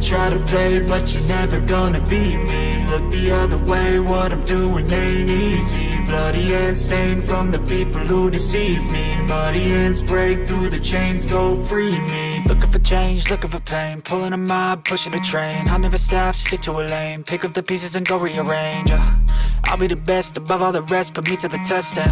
try to play, but you're never gonna beat me. Look the other way, what I'm doing ain't easy. Bloody hands stained from the people who deceive me. Muddy hands break through the chains, go free me. Looking for change, looking for pain, pulling a mob, pushing a train. I'll never stop, stick to a lane, pick up the pieces and go rearrange. I'll be the best above all the rest, put me to the test and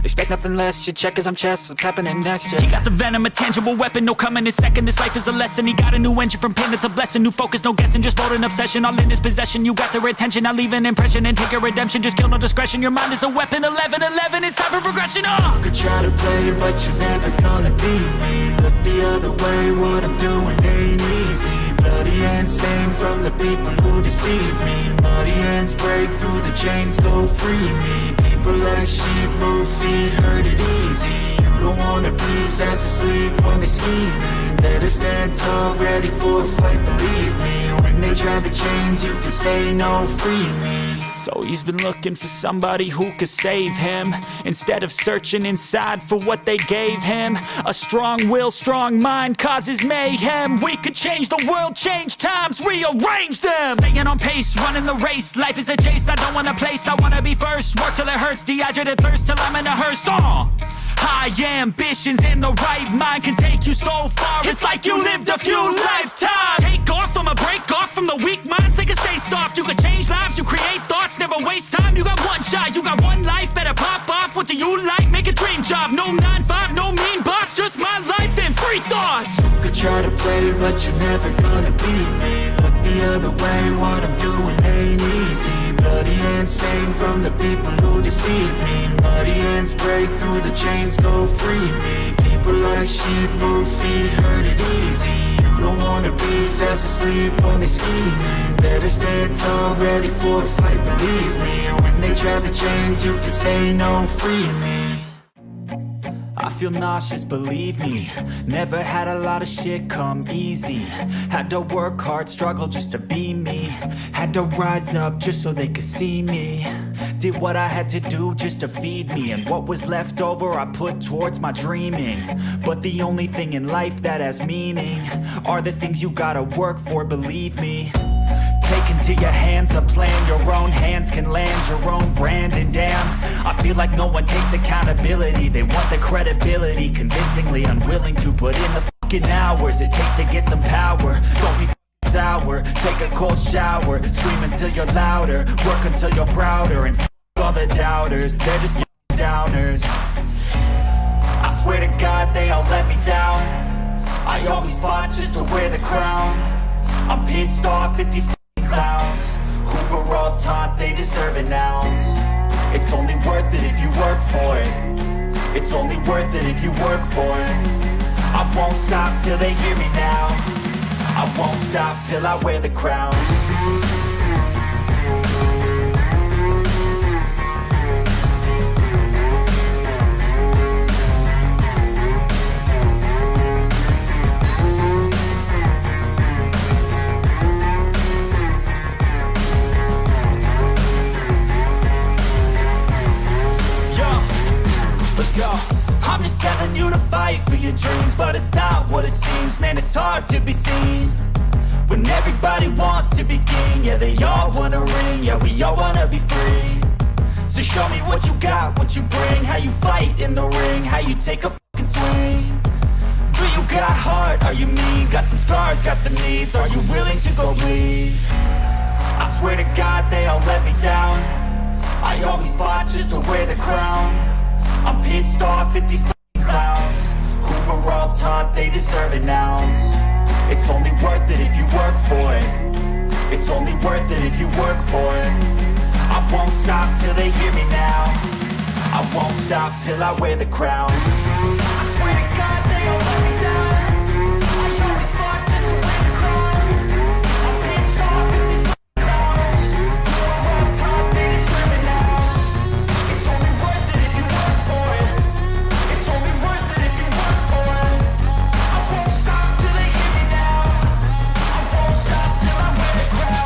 expect nothing less, your check as I'm chess, what's happening next, yeah. He got the venom, a tangible weapon, no coming in second. This life is a lesson, he got a new engine from pain, it's a blessing. New focus, no guessing, just bold and obsession, all in his possession. You got their attention, I'll leave an impression and take your redemption. Just kill, no discretion, your mind is a weapon. 11-11, it's time for progression, You could try to play, but you're never gonna beat me. Look the other way, what I'm doing ain't easy. Bloody hands stained from the people who deceive me. Muddy hands break through the chains, go free me. People like sheep move feet, hurt it easy. You don't wanna be fast asleep when they scheming. Better stand tall, ready for a fight, believe me. When they try the chains, you can say no, free me. So he's been looking for somebody who could save him, instead of searching inside for what they gave him. A strong will, strong mind causes mayhem. We could change the world, change times, rearrange them. Staying on pace, running the race. Life is a chase, I don't want a place, I wanna be first. Work till it hurts, dehydrated thirst till I'm in a hearse. High ambitions and the right mind can take you so far. It's like you lived a few lifetimes. Take off, I'ma break off from the weak minds. They can stay soft, you can change lives, you create thoughts. Never waste time, you got one shot, you got one life. Better pop off, what do you like? Make a dream job, no 9-5, no mean boss. Just my life and free thoughts. You could try to play, but you're never gonna beat me. Look the other way, what I'm doing ain't easy. Bloody hands stained from the people who deceive me. Muddy hands break through the chains, go free me. People like sheep move feet, hurt it easy. You don't wanna be fast asleep when they scheming. Better stand tall, ready for a fight, believe me. When they try the chains, you can say no, free me. I feel nauseous, believe me. Never had a lot of shit come easy. Had to work hard, struggle just to be me. Had to rise up just so they could see me. Did what I had to do just to feed me. And what was left over I put towards my dreaming. But the only thing in life that has meaning are the things you gotta work for, believe me. Take into your hands a plan, your own hands can land your own brand. And damn, I feel like no one takes accountability. They want the credibility, convincingly unwilling to put in the fucking hours it takes to get some power. Don't be sour, take a cold shower, scream until you're louder, work until you're prouder. And all the doubters, they're just downers. I swear to God they all let me down. I always fought just to wear the crown. I'm pissed off at these clowns who were all taught they deserve an ounce. It's only worth it if you work for it. It's only worth it if you work for it. I won't stop till they hear me now. I won't stop till I wear the crown. I'm just telling you to fight for your dreams, but it's not what it seems. Man, it's hard to be seen when everybody wants to be king. Yeah, they all wanna ring, yeah, we all wanna be free. So show me what you got, what you bring, how you fight in the ring, how you take a fucking swing. Do you got heart, are you mean? Got some scars, got some needs, are you willing to go bleed? I swear to God they all let me down. I always fought just to wear the crown. I'm pissed off at these clowns who were all taught they deserve an ounce. It's only worth it if you work for it. It's only worth it if you work for it. I won't stop till they hear me now. I won't stop till I wear the crown. I swear to God they all let me down. I always fought just to wear the crown. I'm pissed off at these clowns who were all taught they deserve an ounce. It's only worth it if you work for it. It's only worth it if you work for it. I won't stop till they hear me now. I won't stop till I wear the crown.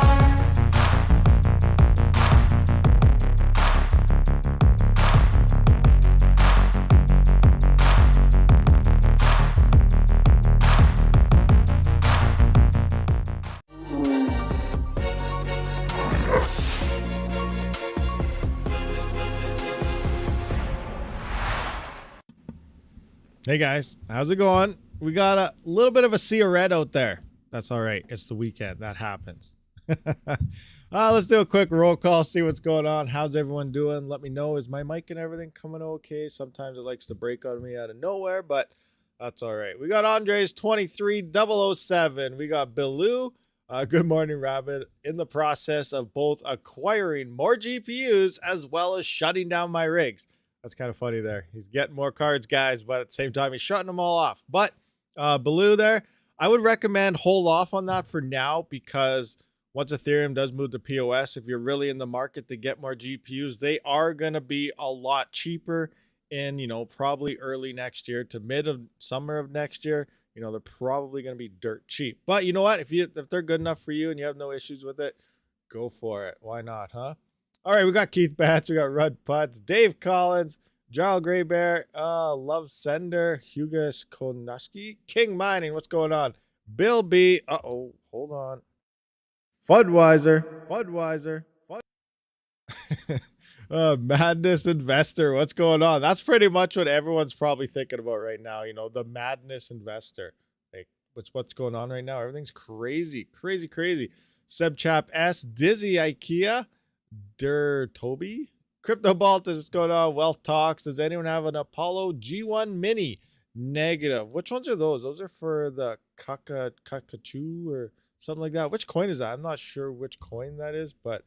Hey guys, how's it going? We got a little bit of a sea of red out there. That's all right. It's the weekend. That happens. Let's do a quick roll call, see what's going on. How's everyone doing? Let me know. Is my mic and everything coming okay? Sometimes it likes to break on me out of nowhere, but that's all right. We got Andres 23007. We got Billu. Good morning, Rabid. In the process of both acquiring more GPUs as well as shutting down my rigs. That's kind of funny there. He's getting more cards, guys, but at the same time, he's shutting them all off. But Billu there, I would recommend hold off on that for now, because once Ethereum does move to POS, if you're really in the market to get more GPUs, they are going to be a lot cheaper in, probably early next year to mid of summer of next year. They're probably going to be dirt cheap. But you know what? If they're good enough for you and you have no issues with it, go for it. Why not, huh? All right, we got Keith Batts, we got Rudd Putz, Dave Collins, Jarl Greybear, Love Sender, Hugas Konaski, King Mining, what's going on? Bill B, hold on. Fudweiser. Madness Investor, what's going on? That's pretty much what everyone's probably thinking about right now, the Madness Investor. Like, what's going on right now? Everything's crazy. Seb Chap S, Dizzy IKEA, Toby, Crypto Baltus, what's going on? Wealth Talks. Does anyone have an Apollo G1 Mini? Negative. Which ones are those? Those are for the Kakachu or something like that. Which coin is that? I'm not sure which coin that is, but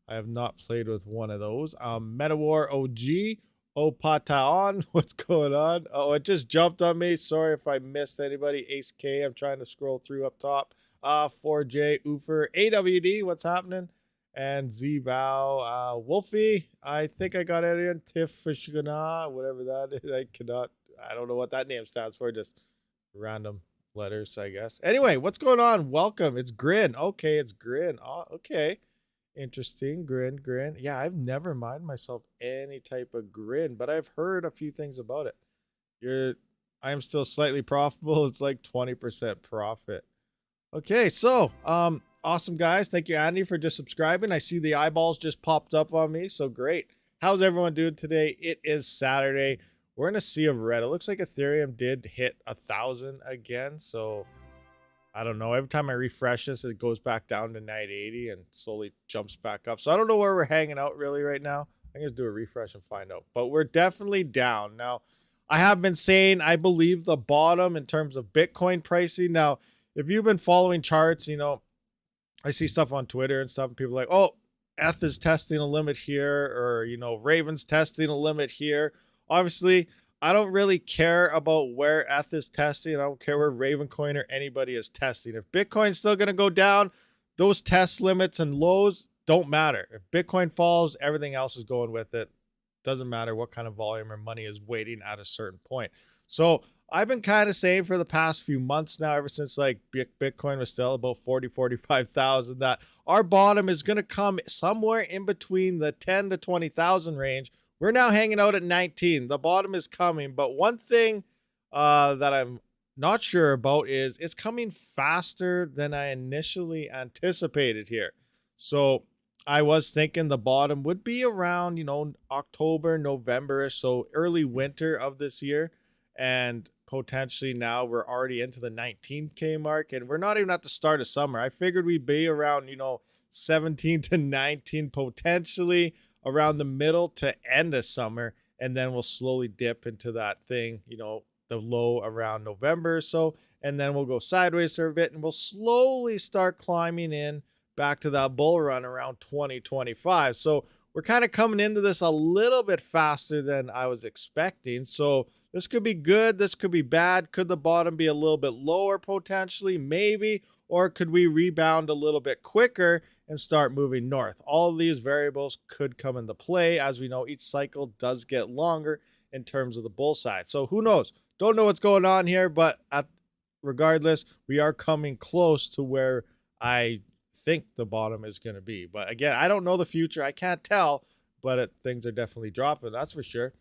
I have not played with one of those. MetaWar OG, Opataon, what's going on? Oh, it just jumped on me. Sorry if I missed anybody. Ace K, I'm trying to scroll through up top. 4J, Oofer, AWD, what's happening? And Z-Bow, Wolfie, I think I got it in. Tiff Fishgana, whatever that is. I don't know what that name stands for. Just random letters, I guess. Anyway, what's going on? Welcome. It's Grin. Okay, it's Grin. Oh, okay. Interesting. Grin. Yeah, I've never mined myself any type of Grin, but I've heard a few things about it. I am still slightly profitable. It's like 20% profit. Okay, so, awesome, guys. Thank you, Andy, for just subscribing. I see the eyeballs just popped up on me, so great. How's everyone doing today? It is Saturday. We're in a sea of red. It looks like Ethereum did hit 1,000 again, so I don't know. Every time I refresh this, it goes back down to 980 and slowly jumps back up. So I don't know where we're hanging out really right now. I'm going to do a refresh and find out. But we're definitely down. Now, I have been saying I believe the bottom in terms of Bitcoin pricing. Now, if you've been following charts, I see stuff on Twitter and stuff, and people are like, oh, ETH is testing a limit here, or, Raven's testing a limit here. Obviously, I don't really care about where ETH is testing. I don't care where Ravencoin or anybody is testing. If Bitcoin's still going to go down, those test limits and lows don't matter. If Bitcoin falls, everything else is going with it. Doesn't matter what kind of volume or money is waiting at a certain point. So I've been kind of saying for the past few months now, ever since like Bitcoin was still about 45,000, that our bottom is going to come somewhere in between the 10 to 20,000 range. We're now hanging out at 19. The bottom is coming, but one thing that I'm not sure about is it's coming faster than I initially anticipated here. So I was thinking the bottom would be around, October, November, so early winter of this year. And potentially now we're already into the 19K mark, and we're not even at the start of summer. I figured we'd be around, 17 to 19, potentially around the middle to end of summer. And then we'll slowly dip into that thing, the low around November or so. And then we'll go sideways for a bit, and we'll slowly start climbing in back to that bull run around 2025. So we're kind of coming into this a little bit faster than I was expecting. So this could be good. This could be bad. Could the bottom be a little bit lower potentially? Maybe. Or could we rebound a little bit quicker and start moving north? All of these variables could come into play. As we know, each cycle does get longer in terms of the bull side. So who knows? Don't know what's going on here, but regardless, we are coming close to where I think the bottom is going to be. But again, I don't know the future. I can't tell, but things are definitely dropping. That's for sure.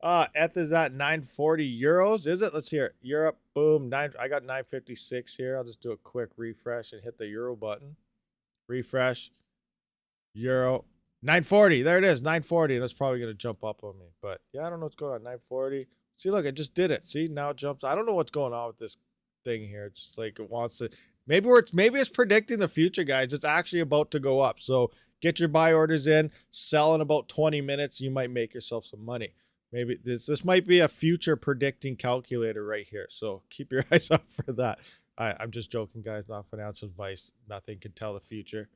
ETH is at 940 euros. Is it? Let's hear it. Europe, boom. I got 956 here. I'll just do a quick refresh and hit the euro button. Refresh. Euro. 940. There it is. 940. That's probably going to jump up on me. But yeah, I don't know what's going on. 940. See, look, it just did it. See, now it jumps. I don't know what's going on with this thing here. It's just like it wants to. Maybe it's predicting the future, guys. It's actually about to go up. So get your buy orders in. Sell in about 20 minutes. You might make yourself some money. Maybe this might be a future predicting calculator right here. So keep your eyes up for that. I'm just joking, guys. Not financial advice. Nothing can tell the future.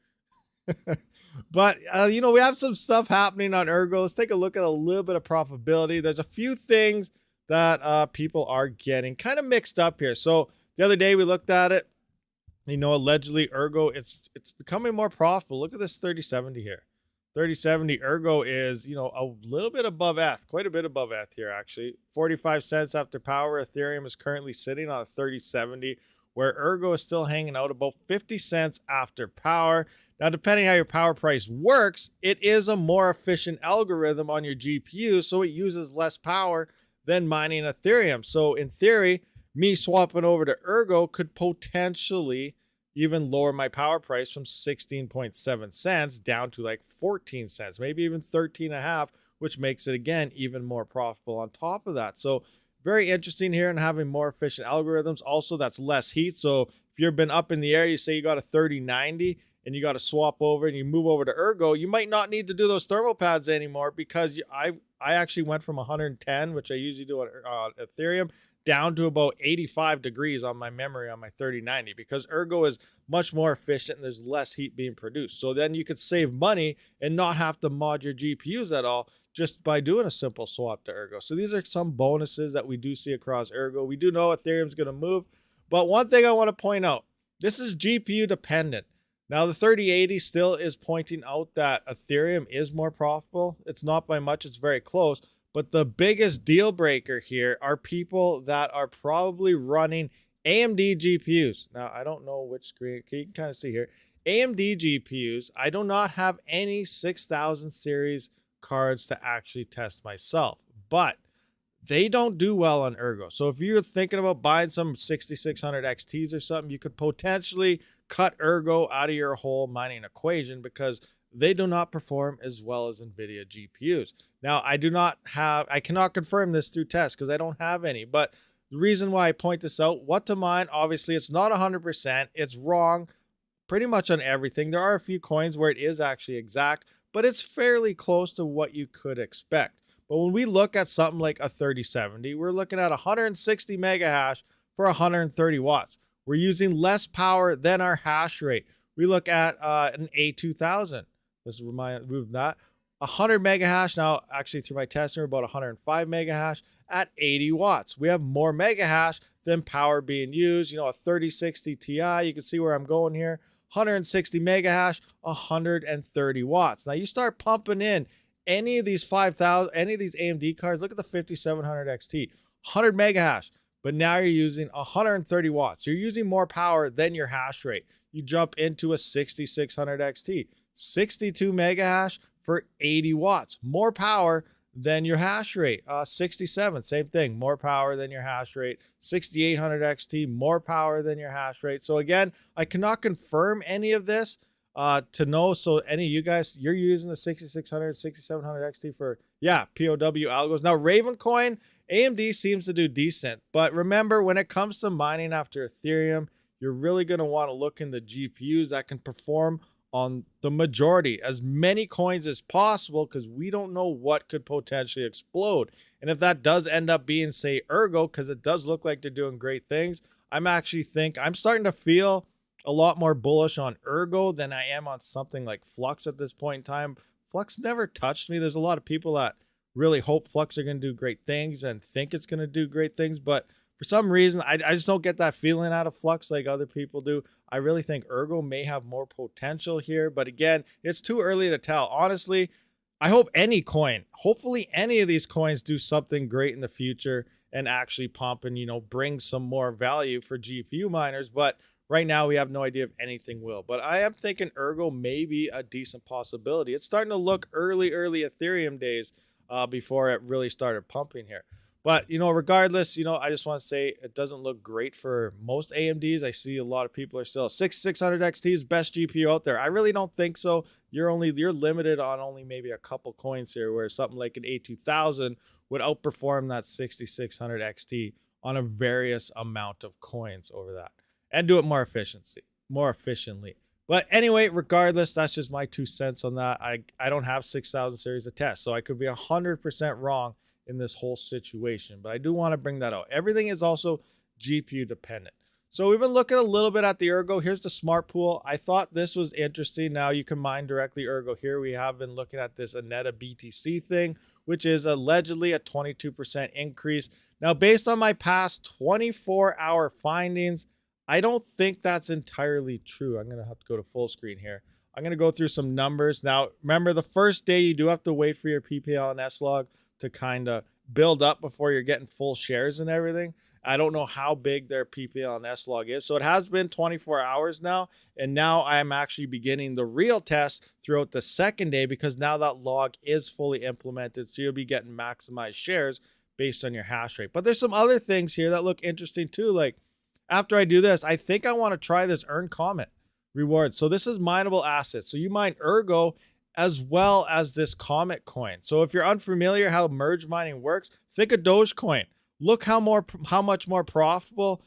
But, you know, we have some stuff happening on ERGO. Let's take a look at a little bit of profitability. There's a few things that people are getting kind of mixed up here. So the other day we looked at it. You know, allegedly ERGO, it's becoming more profitable. Look at this 3070 here. 3070 ERGO is, you know, a little bit above ETH, quite a bit above ETH here, actually. 45 cents after power. Ethereum is currently sitting on a 3070, where ERGO is still hanging out about 50 cents after power. Now, depending how your power price works, it is a more efficient algorithm on your GPU, so it uses less power than mining Ethereum. So in theory, me swapping over to ERGO could potentially even lower my power price from 16.7 cents down to like 14 cents, maybe even 13.5, which makes it again even more profitable on top of that. So very interesting here and having more efficient algorithms. Also, that's less heat. So if you've been up in the air, you say you got a 3090 and you got to swap over and you move over to ERGO, you might not need to do those thermal pads anymore, because I actually went from 110, which I usually do on Ethereum, down to about 85 degrees on my memory on my 3090, because ERGO is much more efficient and there's less heat being produced. So then you could save money and not have to mod your GPUs at all just by doing a simple swap to ERGO. So these are some bonuses that we do see across ERGO. We do know Ethereum's going to move, but one thing I want to point out, this is GPU dependent. Now, the 3080 still is pointing out that Ethereum is more profitable. It's not by much. It's very close. But the biggest deal breaker here are people that are probably running AMD GPUs. Now, I don't know which screen. You can kind of see here. AMD GPUs, I do not have any 6000 series cards to actually test myself. But they don't do well on ERGO. So if you're thinking about buying some 6600 XTs or something, you could potentially cut ERGO out of your whole mining equation, because they do not perform as well as NVIDIA GPUs. Now, I cannot confirm this through tests because I don't have any, but the reason why I point this out, what to mine, obviously it's not 100%. It's wrong pretty much on everything. There are a few coins where it is actually exact, but it's fairly close to what you could expect. But when we look at something like a 3070, we're looking at 160 mega hash for 130 watts. We're using less power than our hash rate. We look at an A2000. Let's move that. 100 mega hash. Now, actually, through my testing, we're about 105 mega hash at 80 watts. We have more mega hash than power being used. You know, a 3060 Ti, you can see where I'm going here. 160 mega hash, 130 watts. Now, you start pumping in any of these 5000, any of these AMD cards, look at the 5700 XT, 100 mega hash, but now you're using 130 watts. You're using more power than your hash rate. You jump into a 6600 XT, 62 mega hash for 80 watts, more power than your hash rate. 67, same thing, more power than your hash rate. 6800 XT, more power than your hash rate. So again, I cannot confirm any of this to know. So any of you guys, you're using the 6600, 6700 XT for, yeah, POW algos. Now, Ravencoin, AMD seems to do decent. But remember, when it comes to mining after Ethereum, you're really going to want to look in the GPUs that can perform on the majority, as many coins as possible, because we don't know what could potentially explode. And if that does end up being, say, ERGO, because it does look like they're doing great things, I'm starting to feel a lot more bullish on ERGO than I am on something like Flux at this point in time. Flux never touched me. There's a lot of people that really hope Flux are going to do great things and think it's going to do great things, but for some reason, I just don't get that feeling out of Flux like other people do. I really think ERGO may have more potential here, but again, it's too early to tell. Honestly, I hope hopefully any of these coins do something great in the future and actually pump and, you know, bring some more value for GPU miners. But right now we have no idea if anything will. But I am thinking Ergo may be a decent possibility. It's starting to look early Ethereum days before it really started pumping here. But, regardless, I just want to say it doesn't look great for most AMDs. I see a lot of people are still 600 XT is best GPU out there. I really don't think so. You're limited on only maybe a couple coins here, where something like an A2000 would outperform that 6600 XT on a various amount of coins over that and do it more efficiently. But anyway, regardless, that's just my 2 cents on that. I don't have 6000 series to test, so I could be 100% wrong in this whole situation. But I do want to bring that out. Everything is also GPU dependent. So we've been looking a little bit at the Ergo. Here's the smart pool. I thought this was interesting. Now you can mine directly Ergo here. We have been looking at this Aneta BTC thing, which is allegedly a 22% increase. Now, based on my past 24-hour findings, I don't think that's entirely true. I'm going to have to go to full screen here. I'm going to go through some numbers. Now, remember, the first day you do have to wait for your PPL and S log to kind of build up before you're getting full shares and everything. I don't know how big their PPL and S log is. So it has been 24 hours now. And now I'm actually beginning the real test throughout the second day, because now that log is fully implemented. So you'll be getting maximized shares based on your hash rate. But there's some other things here that look interesting too. Like, after I do this, I think I want to try this Earn Comet reward. So this is mineable assets. So you mine Ergo as well as this Comet coin. So if you're unfamiliar how merge mining works, think of Dogecoin. Look how much more profitable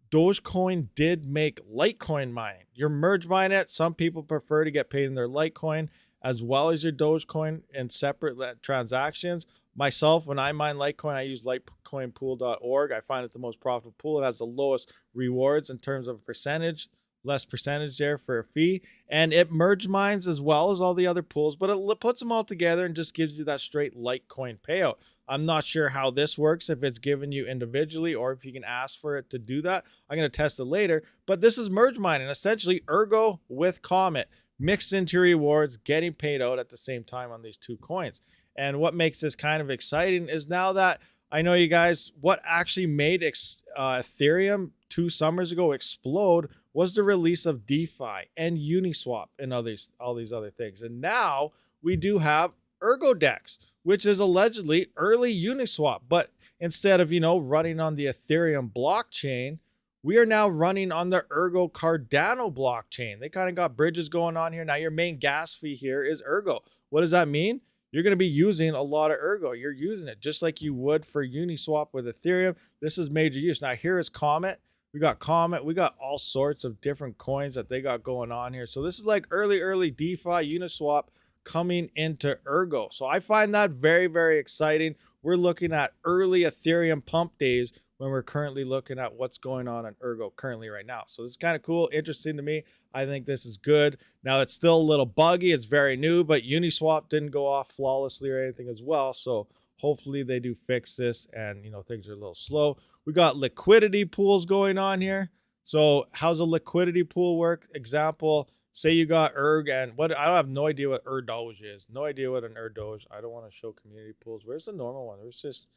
Dogecoin did make Litecoin mining. You're merge mine it. Some people prefer to get paid in their Litecoin as well as your Dogecoin in separate transactions. Myself, when I mine Litecoin, I use litecoinpool.org. I find it the most profitable pool. It has the lowest rewards in terms of percentage, less percentage there for a fee. And it merge mines as well as all the other pools, but it puts them all together and just gives you that straight Litecoin payout. I'm not sure how this works, if it's given you individually or if you can ask for it to do that. I'm going to test it later, but this is merge mining, essentially Ergo with Comet mixed into rewards, getting paid out at the same time on these two coins. And what makes this kind of exciting is now that I know you guys, what actually made Ethereum 2 summers ago explode was the release of DeFi and Uniswap and all these other things. And now we do have Ergo DEX, which is allegedly early Uniswap. But instead of, running on the Ethereum blockchain, we are now running on the Ergo Cardano blockchain. They kind of got bridges going on here. Now your main gas fee here is Ergo. What does that mean? You're going to be using a lot of Ergo. You're using it just like you would for Uniswap with Ethereum. This is major use. Now here is Comet. We got Comet. We got all sorts of different coins that they got going on here. So this is like early DeFi Uniswap coming into Ergo. So I find that very, very exciting. We're looking at early Ethereum pump days when we're currently looking at what's going on Ergo currently right now. So this is kind of cool, interesting to me. I think this is good. Now it's still a little buggy. It's very new, but Uniswap didn't go off flawlessly or anything as well. So hopefully they do fix this and, things are a little slow. We got liquidity pools going on here. So how's a liquidity pool work? Example, say you got ERG and I don't have no idea what ERDOGE is. No idea what an ERDOGE. I don't want to show community pools. Where's the normal one? There's just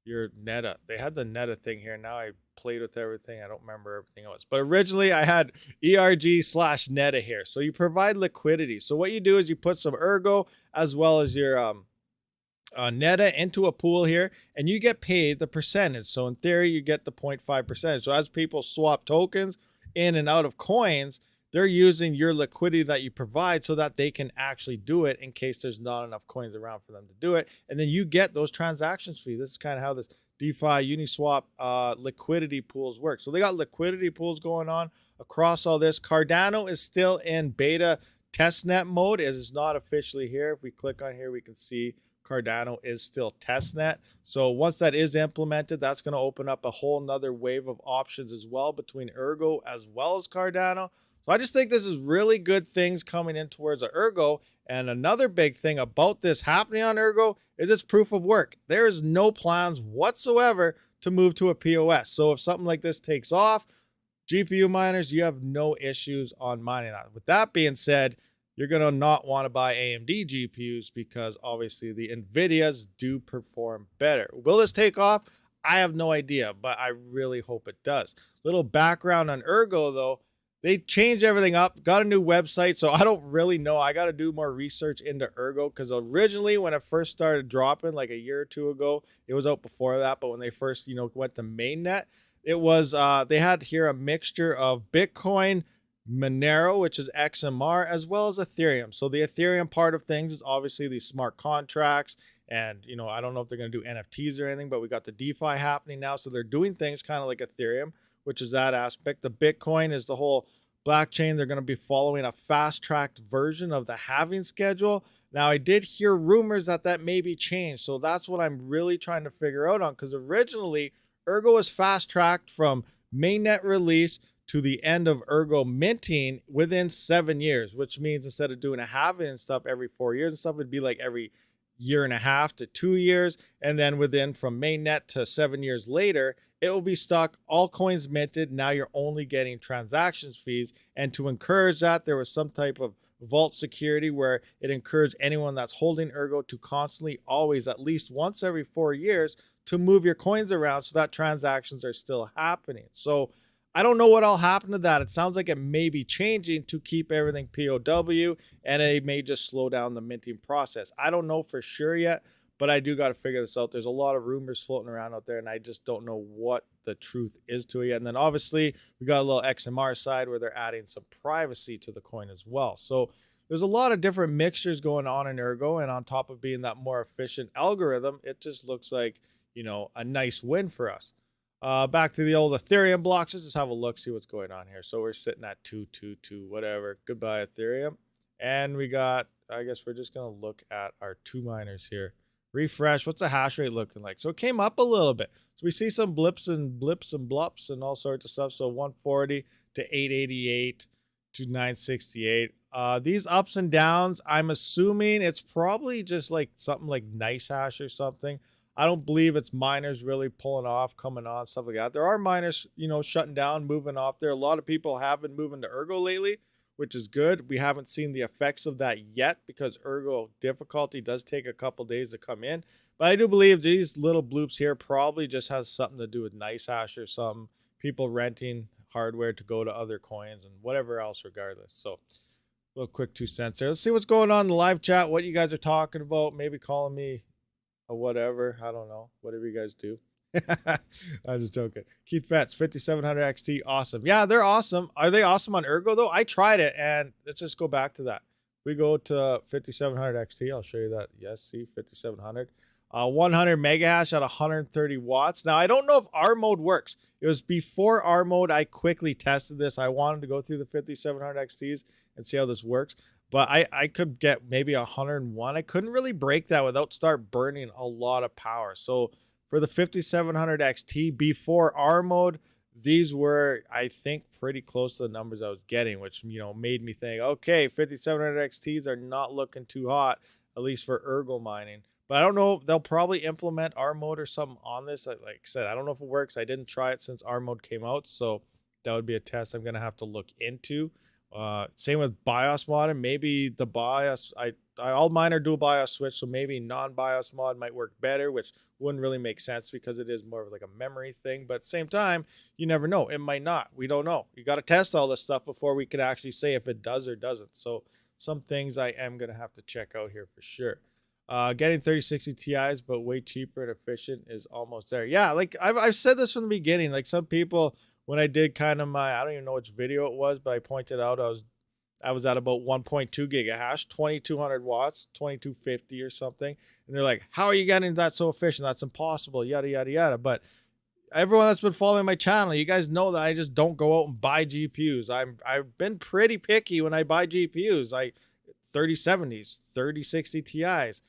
your Neta. They had the Neta thing here. Now I played with everything. I don't remember everything else. But originally I had ERG/Neta here. So you provide liquidity. So what you do is you put some Ergo as well as your Neta into a pool here, and you get paid the percentage. So in theory, you get the 0.5%. So as people swap tokens in and out of coins, they're using your liquidity that you provide so that they can actually do it in case there's not enough coins around for them to do it. And then you get those transactions fee. This is kind of how this DeFi Uniswap liquidity pools work. So they got liquidity pools going on across all this. Cardano is still in beta testnet mode. It is not officially here. If we click on here, we can see Cardano is still testnet. So once that is implemented, that's going to open up a whole nother wave of options as well between Ergo as well as Cardano. So I just think this is really good things coming in towards Ergo. And another big thing about this happening on Ergo is it's proof of work. There is no plans whatsoever to move to a POS. So if something like this takes off, GPU miners, you have no issues on mining that. With that being said, you're going to not want to buy AMD GPUs because obviously the NVIDIAs do perform better. Will this take off? I have no idea, but I really hope it does. Little background on Ergo though. they changed everything up, got a new website. So I don't really know. I got to do more research into Ergo, because originally when it first started dropping like a year or two ago, it was out before that. But when they first, went to mainnet, it was, they had here a mixture of Bitcoin, Monero, which is XMR, as well as Ethereum. So the Ethereum part of things is obviously these smart contracts. And, I don't know if they're going to do NFTs or anything, but we got the DeFi happening now. So they're doing things kind of like Ethereum, which is that aspect. The Bitcoin is the whole blockchain. They're going to be following a fast-tracked version of the halving schedule. Now, I did hear rumors that may be changed. So that's what I'm really trying to figure out on, because originally Ergo was fast-tracked from mainnet release to the end of Ergo minting within 7 years, which means instead of doing a halving and stuff every 4 years and stuff, it'd be like every year and a half to 2 years. And then within from mainnet to 7 years later, it will be stuck, all coins minted. Now you're only getting transactions fees. And to encourage that, there was some type of vault security where it encouraged anyone that's holding Ergo to constantly, always, at least once every 4 years, to move your coins around so that transactions are still happening. So I don't know what all happened to that. It sounds like it may be changing to keep everything POW, and it may just slow down the minting process. I don't know for sure yet, but I do got to figure this out. There's a lot of rumors floating around out there, and I just don't know what the truth is to it yet. And then obviously we got a little XMR side where they're adding some privacy to the coin as well. So there's a lot of different mixtures going on in Ergo, and on top of being that more efficient algorithm, it just looks like, a nice win for us. Back to the old Ethereum blocks. Let's just have a look, see what's going on here. So we're sitting at 222, whatever. Goodbye, Ethereum. And we got, I guess we're just going to look at our 2 miners here. Refresh. What's the hash rate looking like? So it came up a little bit. So we see some blips and blops and all sorts of stuff. So 140 to 888 to 968. These ups and downs, I'm assuming it's probably just like something like nice hash or something. I don't believe it's miners really pulling off, coming on, stuff like that. There are miners, shutting down, moving off there. A lot of people have been moving to Ergo lately, which is good. We haven't seen the effects of that yet because Ergo difficulty does take a couple days to come in. But I do believe these little bloops here probably just has something to do with nice hash or something. People renting hardware to go to other coins and whatever else regardless. So a little quick 2 cents there. Let's see what's going on in the live chat, what you guys are talking about, maybe calling me or whatever. I don't know. Whatever you guys do. I'm just joking. Keith Betts, 5700 XT. Awesome. Yeah, they're awesome. Are they awesome on Ergo though? I tried it, and let's just go back to that. We go to 5700 XT. I'll show you that. Yes, see 5700. 100 mega hash at 130 watts. Now, I don't know if R mode works. It was before R mode. I quickly tested this. I wanted to go through the 5700 XTs and see how this works. But I could get maybe 101. I couldn't really break that without start burning a lot of power. So for the 5700 XT before R mode, these were, I think, pretty close to the numbers I was getting, which, made me think, okay, 5700 XTs are not looking too hot, at least for Ergo mining. But I don't know. They'll probably implement R mode or something on this. Like I said, I don't know if it works. I didn't try it since R mode came out. So that would be a test I'm going to have to look into. Same with BIOS mod, and maybe the BIOS, all mine are dual BIOS switch, so maybe non-BIOS mod might work better, which wouldn't really make sense because it is more of like a memory thing. But at the same time, you never know. It might not. We don't know. You got to test all this stuff before we can actually say if it does or doesn't. So some things I am going to have to check out here for sure. Getting 3060 Ti's, but way cheaper and efficient is almost there. Yeah, like I've said this from the beginning. Like some people, when I did kind of I don't even know which video it was, but I pointed out I was at about 1.2 gigahash, 2200 watts, 2250 or something. And they're like, how are you getting that so efficient? That's impossible, yada, yada, yada. But everyone that's been following my channel, you guys know that I just don't go out and buy GPUs. I've been pretty picky when I buy GPUs. 3070s, 3060 Ti's,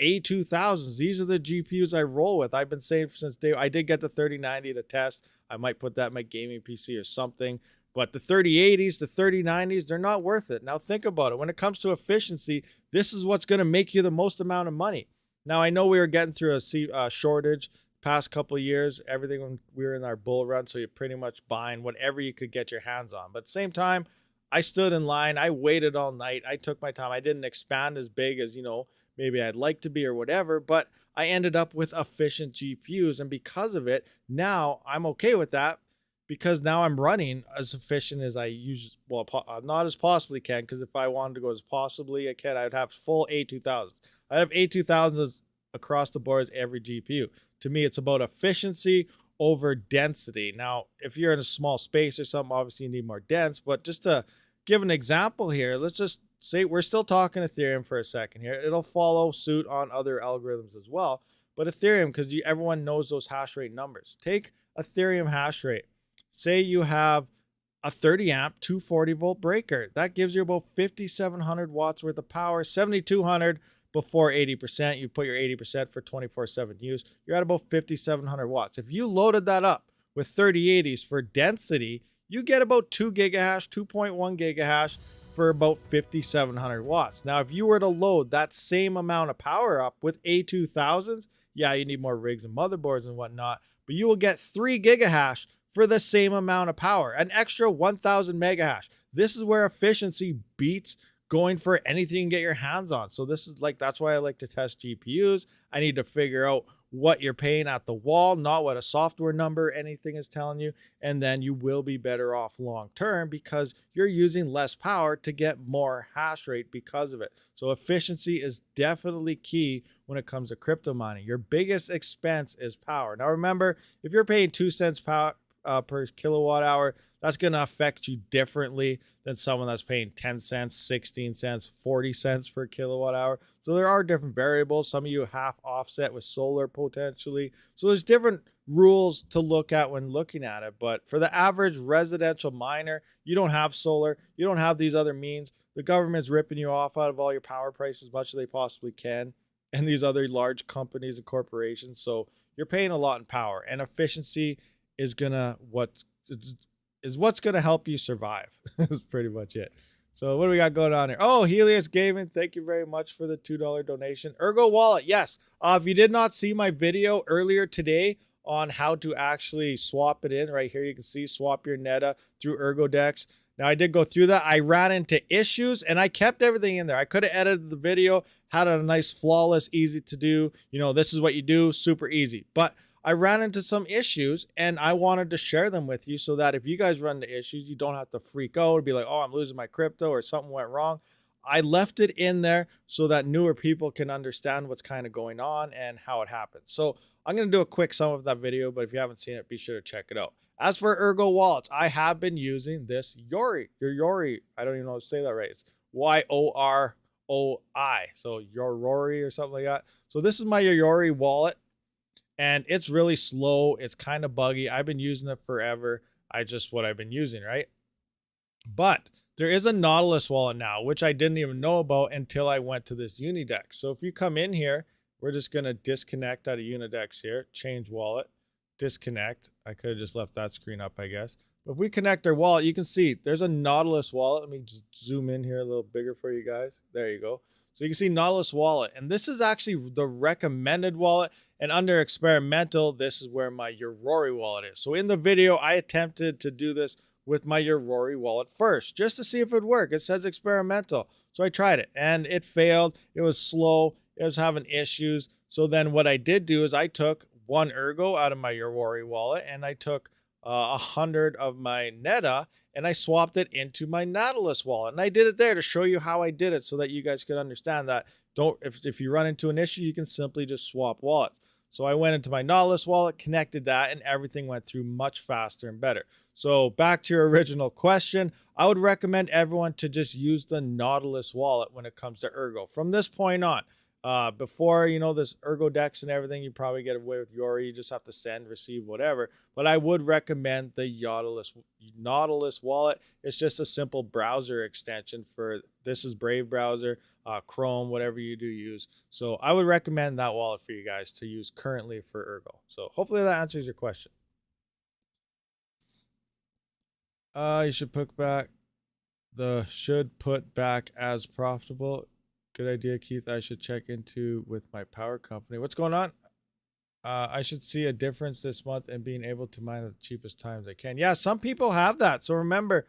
A2000s. These are the GPUs I roll with. I've been saying since day I did get the 3090 to test. I might put that in my gaming PC or something. But the 3080s, the 3090s, they're not worth it. Now think about it. When it comes to efficiency, this is what's going to make you the most amount of money. Now I know we were getting through a shortage past couple of years. Everything when we were in our bull run, so you're pretty much buying whatever you could get your hands on. But at the same time, I stood in line. I waited all night. I took my time. I didn't expand as big as, maybe I'd like to be or whatever, but I ended up with efficient GPUs. And because of it, now I'm okay with that because now I'm running as efficient as I use, well, not as possibly can, because if I wanted to go as possibly I can, I'd have full A2000s. I have A2000s across the board with every GPU. To me, it's about efficiency over density. Now, if you're in a small space or something, obviously you need more dense, but just to give an example here, let's just say we're still talking Ethereum for a second here. It'll follow suit on other algorithms as well, but Ethereum, because everyone knows those hash rate numbers. Take Ethereum hash rate. Say you have a 30 amp 240 volt breaker. That gives you about 5,700 watts worth of power, 7,200 before 80%. You put your 80% for 24/7 use. You're at about 5,700 watts. If you loaded that up with 3080s for density, you get about 2 gigahash, 2.1 gigahash for about 5,700 watts. Now, if you were to load that same amount of power up with A2000s, yeah, you need more rigs and motherboards and whatnot, but you will get 3 gigahash for the same amount of power, an extra 1,000 megahash. This is where efficiency beats going for anything you can get your hands on. So this is like, that's why I like to test GPUs. I need to figure out what you're paying at the wall, not what a software number anything is telling you, and then you will be better off long term because you're using less power to get more hash rate because of it. So efficiency is definitely key when it comes to crypto mining. Your biggest expense is power. Now remember, if you're paying 2 cents per kilowatt hour, that's going to affect you differently than someone that's paying 10 cents, 16 cents, 40 cents per kilowatt hour. So there are different variables. Some of you half offset with solar potentially. So there's different rules to look at when looking at it. But for the average residential miner, you don't have solar, you don't have these other means. The government's ripping you off out of all your power prices as much as they possibly can, and these other large companies and corporations. So you're paying a lot in power, and efficiency is what's gonna help you survive. That's pretty much it. So what do we got going on here? Oh, Helius Gaming, thank you very much for the $2 donation. ERGO wallet, yes. If you did not see my video earlier today on how to actually swap it in, right here you can see swap your NETA through ERGODEX. Now I did go through that. I ran into issues and I kept everything in there. I could have edited the video, had a nice flawless, easy to do, this is what you do, super easy. But I ran into some issues and I wanted to share them with you so that if you guys run into issues, you don't have to freak out and be like, oh, I'm losing my crypto or something went wrong. I left it in there so that newer people can understand what's kind of going on and how it happens. So I'm going to do a quick sum of that video, but if you haven't seen it, be sure to check it out. As for ERGO wallets, I have been using this Yori. I don't even know how to say that right. It's YOROI. So Yorori or something like that. So this is my Yori wallet. And it's really slow. It's kind of buggy. I've been using it forever. What I've been using, right? But there is a Nautilus wallet now, which I didn't even know about until I went to this Unidex. So if you come in here, we're just going to disconnect out of Unidex here, change wallet, disconnect. I could have just left that screen up, I guess. But if we connect our wallet, you can see there's a Nautilus wallet. Let me just zoom in here a little bigger for you guys. There you go. So you can see Nautilus wallet. And this is actually the recommended wallet. And under experimental, this is where my Yorori wallet is. So in the video, I attempted to do this with my Yorori wallet first, just to see if it would work. It says experimental. So I tried it and it failed. It was slow. It was having issues. So then what I did do is I took one ERGO out of my Yorori wallet and I took 100 of my NETA and I swapped it into my Nautilus wallet. And I did it there to show you how I did it so that you guys could understand that if you run into an issue, you can simply just swap wallets. So I went into my Nautilus wallet, connected that, and everything went through much faster and better. So back to your original question, I would recommend everyone to just use the Nautilus wallet when it comes to ERGO. From this point on, before, this ERGODEX and everything, you probably get away with Yori. You just have to send, receive, whatever. But I would recommend the Nautilus wallet. It's just a simple browser extension for, this is Brave browser, Chrome, whatever you do use. So I would recommend that wallet for you guys to use currently for ERGO. So hopefully that answers your question. You should put back as profitable. Good idea, Keith. I should check into with my power company. What's going on? I should see a difference this month in being able to mine at the cheapest times I can. Yeah, some people have that. So remember,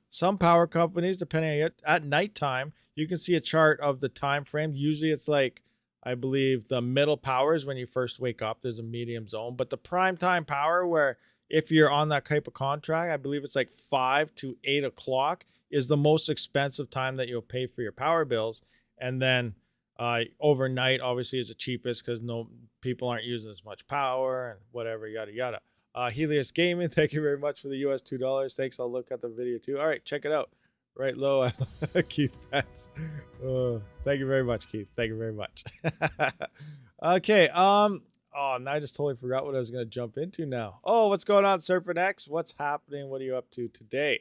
some power companies, depending on at nighttime, you can see a chart of the time frame. Usually it's like I believe the middle power is when you first wake up. There's a medium zone, but the prime time power, where if you're on that type of contract, I believe it's like 5 to 8 o'clock is the most expensive time that you'll pay for your power bills. And then overnight obviously is the cheapest because no people aren't using as much power and whatever, yada yada. Helius Gaming, thank you very much for the US $2. Thanks. I'll look at the video too. All right, check it out. Right low, Keith Pence. Thank you very much, Keith. Thank you very much. Okay. Oh, now I just totally forgot what I was going to jump into now. Oh, what's going on, Serpent X? What's happening? What are you up to today?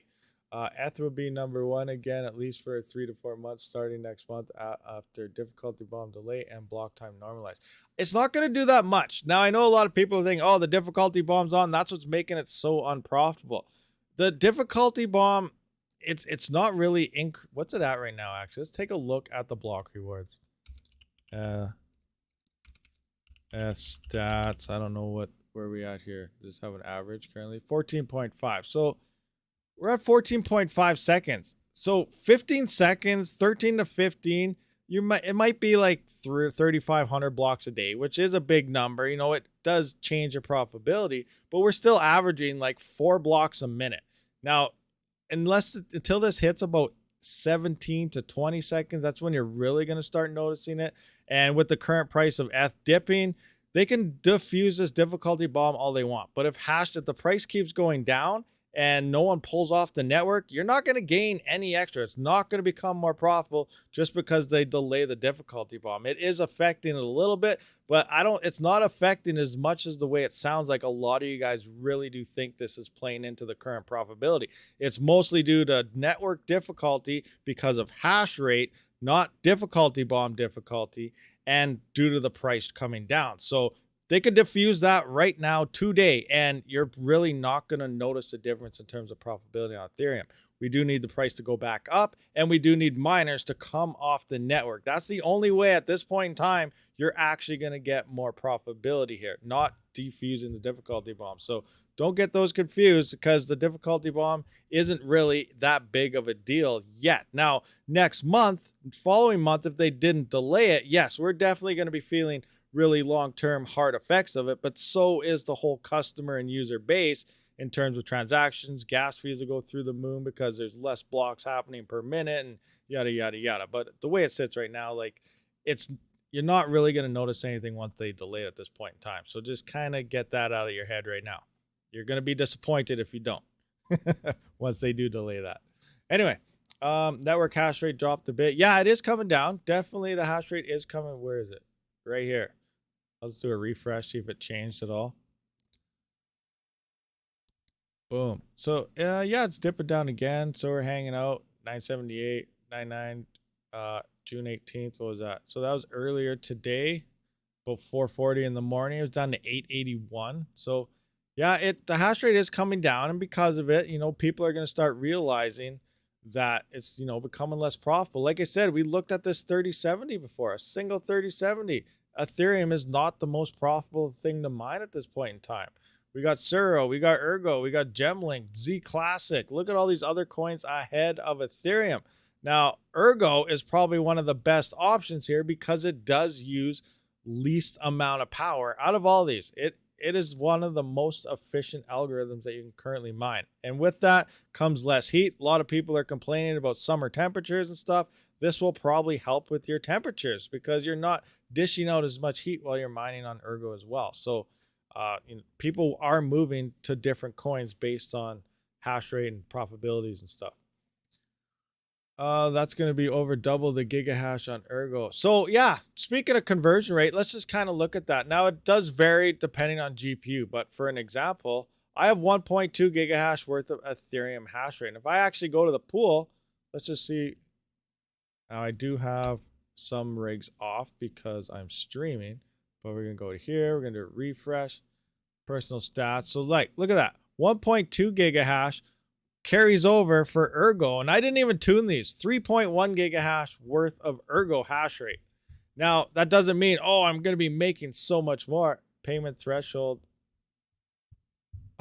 ETH will be #1 again, at least for 3 to 4 months, starting next month after difficulty bomb delay and block time normalized. It's not going to do that much. Now, I know a lot of people think, oh, the difficulty bomb's on. That's what's making it so unprofitable. The difficulty bomb, it's not really what's it at right now? Actually, let's take a look at the block rewards. Stats. I don't know where we at here. Just have an average currently 14.5. So we're at 14.5 seconds. So 15 seconds, 13 to 15. It might be like 3,500 blocks a day, which is a big number. You know, it does change your profitability, but we're still averaging like 4 blocks a minute now. Until this hits about 17 to 20 seconds, that's when you're really going to start noticing it. And with the current price of ETH dipping, they can diffuse this difficulty bomb all they want. But if the price keeps going down and no one pulls off the network, you're not going to gain any extra. It's not going to become more profitable just because they delay the difficulty bomb. It is affecting it a little bit, but it's not affecting as much as the way it sounds like a lot of you guys really do think this is playing into the current profitability. It's mostly due to network difficulty because of hash rate, not difficulty bomb difficulty, and due to the price coming down. So they could diffuse that right now today, and you're really not going to notice a difference in terms of profitability on Ethereum. We do need the price to go back up, and we do need miners to come off the network. That's the only way at this point in time you're actually going to get more profitability here, not defusing the difficulty bomb. So don't get those confused, because the difficulty bomb isn't really that big of a deal yet. Now, next month, following month, if they didn't delay it, yes, we're definitely going to be feeling really long-term hard effects of it, but so is the whole customer and user base in terms of transactions. Gas fees will go through the moon because there's less blocks happening per minute and yada yada yada. But the way it sits right now, like, you're not really going to notice anything once they delay it at this point in time. So just kind of get that out of your head right now. You're going to be disappointed if you don't once they do delay that. Anyway, network hash rate dropped a bit. Yeah, it is coming down. Definitely the hash rate is coming. Where is it? Right here. Let's do a refresh, see if it changed at all. Boom. So yeah, it's dipping down again. So we're hanging out 978, 99, June 18th. What was that? So that was earlier today, about 4:40 in the morning. It was down to 881. So yeah, the hash rate is coming down, and because of it, you know, people are going to start realizing that it's, you know, becoming less profitable. Like I said, we looked at this 3070 before, a single 3070. Ethereum is not the most profitable thing to mine at this point in time. We got Suro, we got ERGO, we got Gemlink, Z Classic. Look at all these other coins ahead of Ethereum. Now, ERGO is probably one of the best options here because it does use least amount of power out of all these. It is one of the most efficient algorithms that you can currently mine. And with that comes less heat. A lot of people are complaining about summer temperatures and stuff. This will probably help with your temperatures because you're not dishing out as much heat while you're mining on ERGO as well. So you know, people are moving to different coins based on hash rate and profitabilities and stuff. That's going to be over double the gigahash on ERGO. So yeah, speaking of conversion rate, let's just kind of look at that. Now, it does vary depending on GPU, but for an example, I have 1.2 gigahash worth of Ethereum hash rate. And if I actually go to the pool, let's just see. Now, I do have some rigs off because I'm streaming, but we're going to go to here. We're going to do a refresh, personal stats. So like, look at that, 1.2 gigahash carries over for ERGO, and I didn't even tune these. 3.1 gigahash worth of ERGO hash rate. Now, that doesn't mean, oh, I'm going to be making so much more. Payment threshold.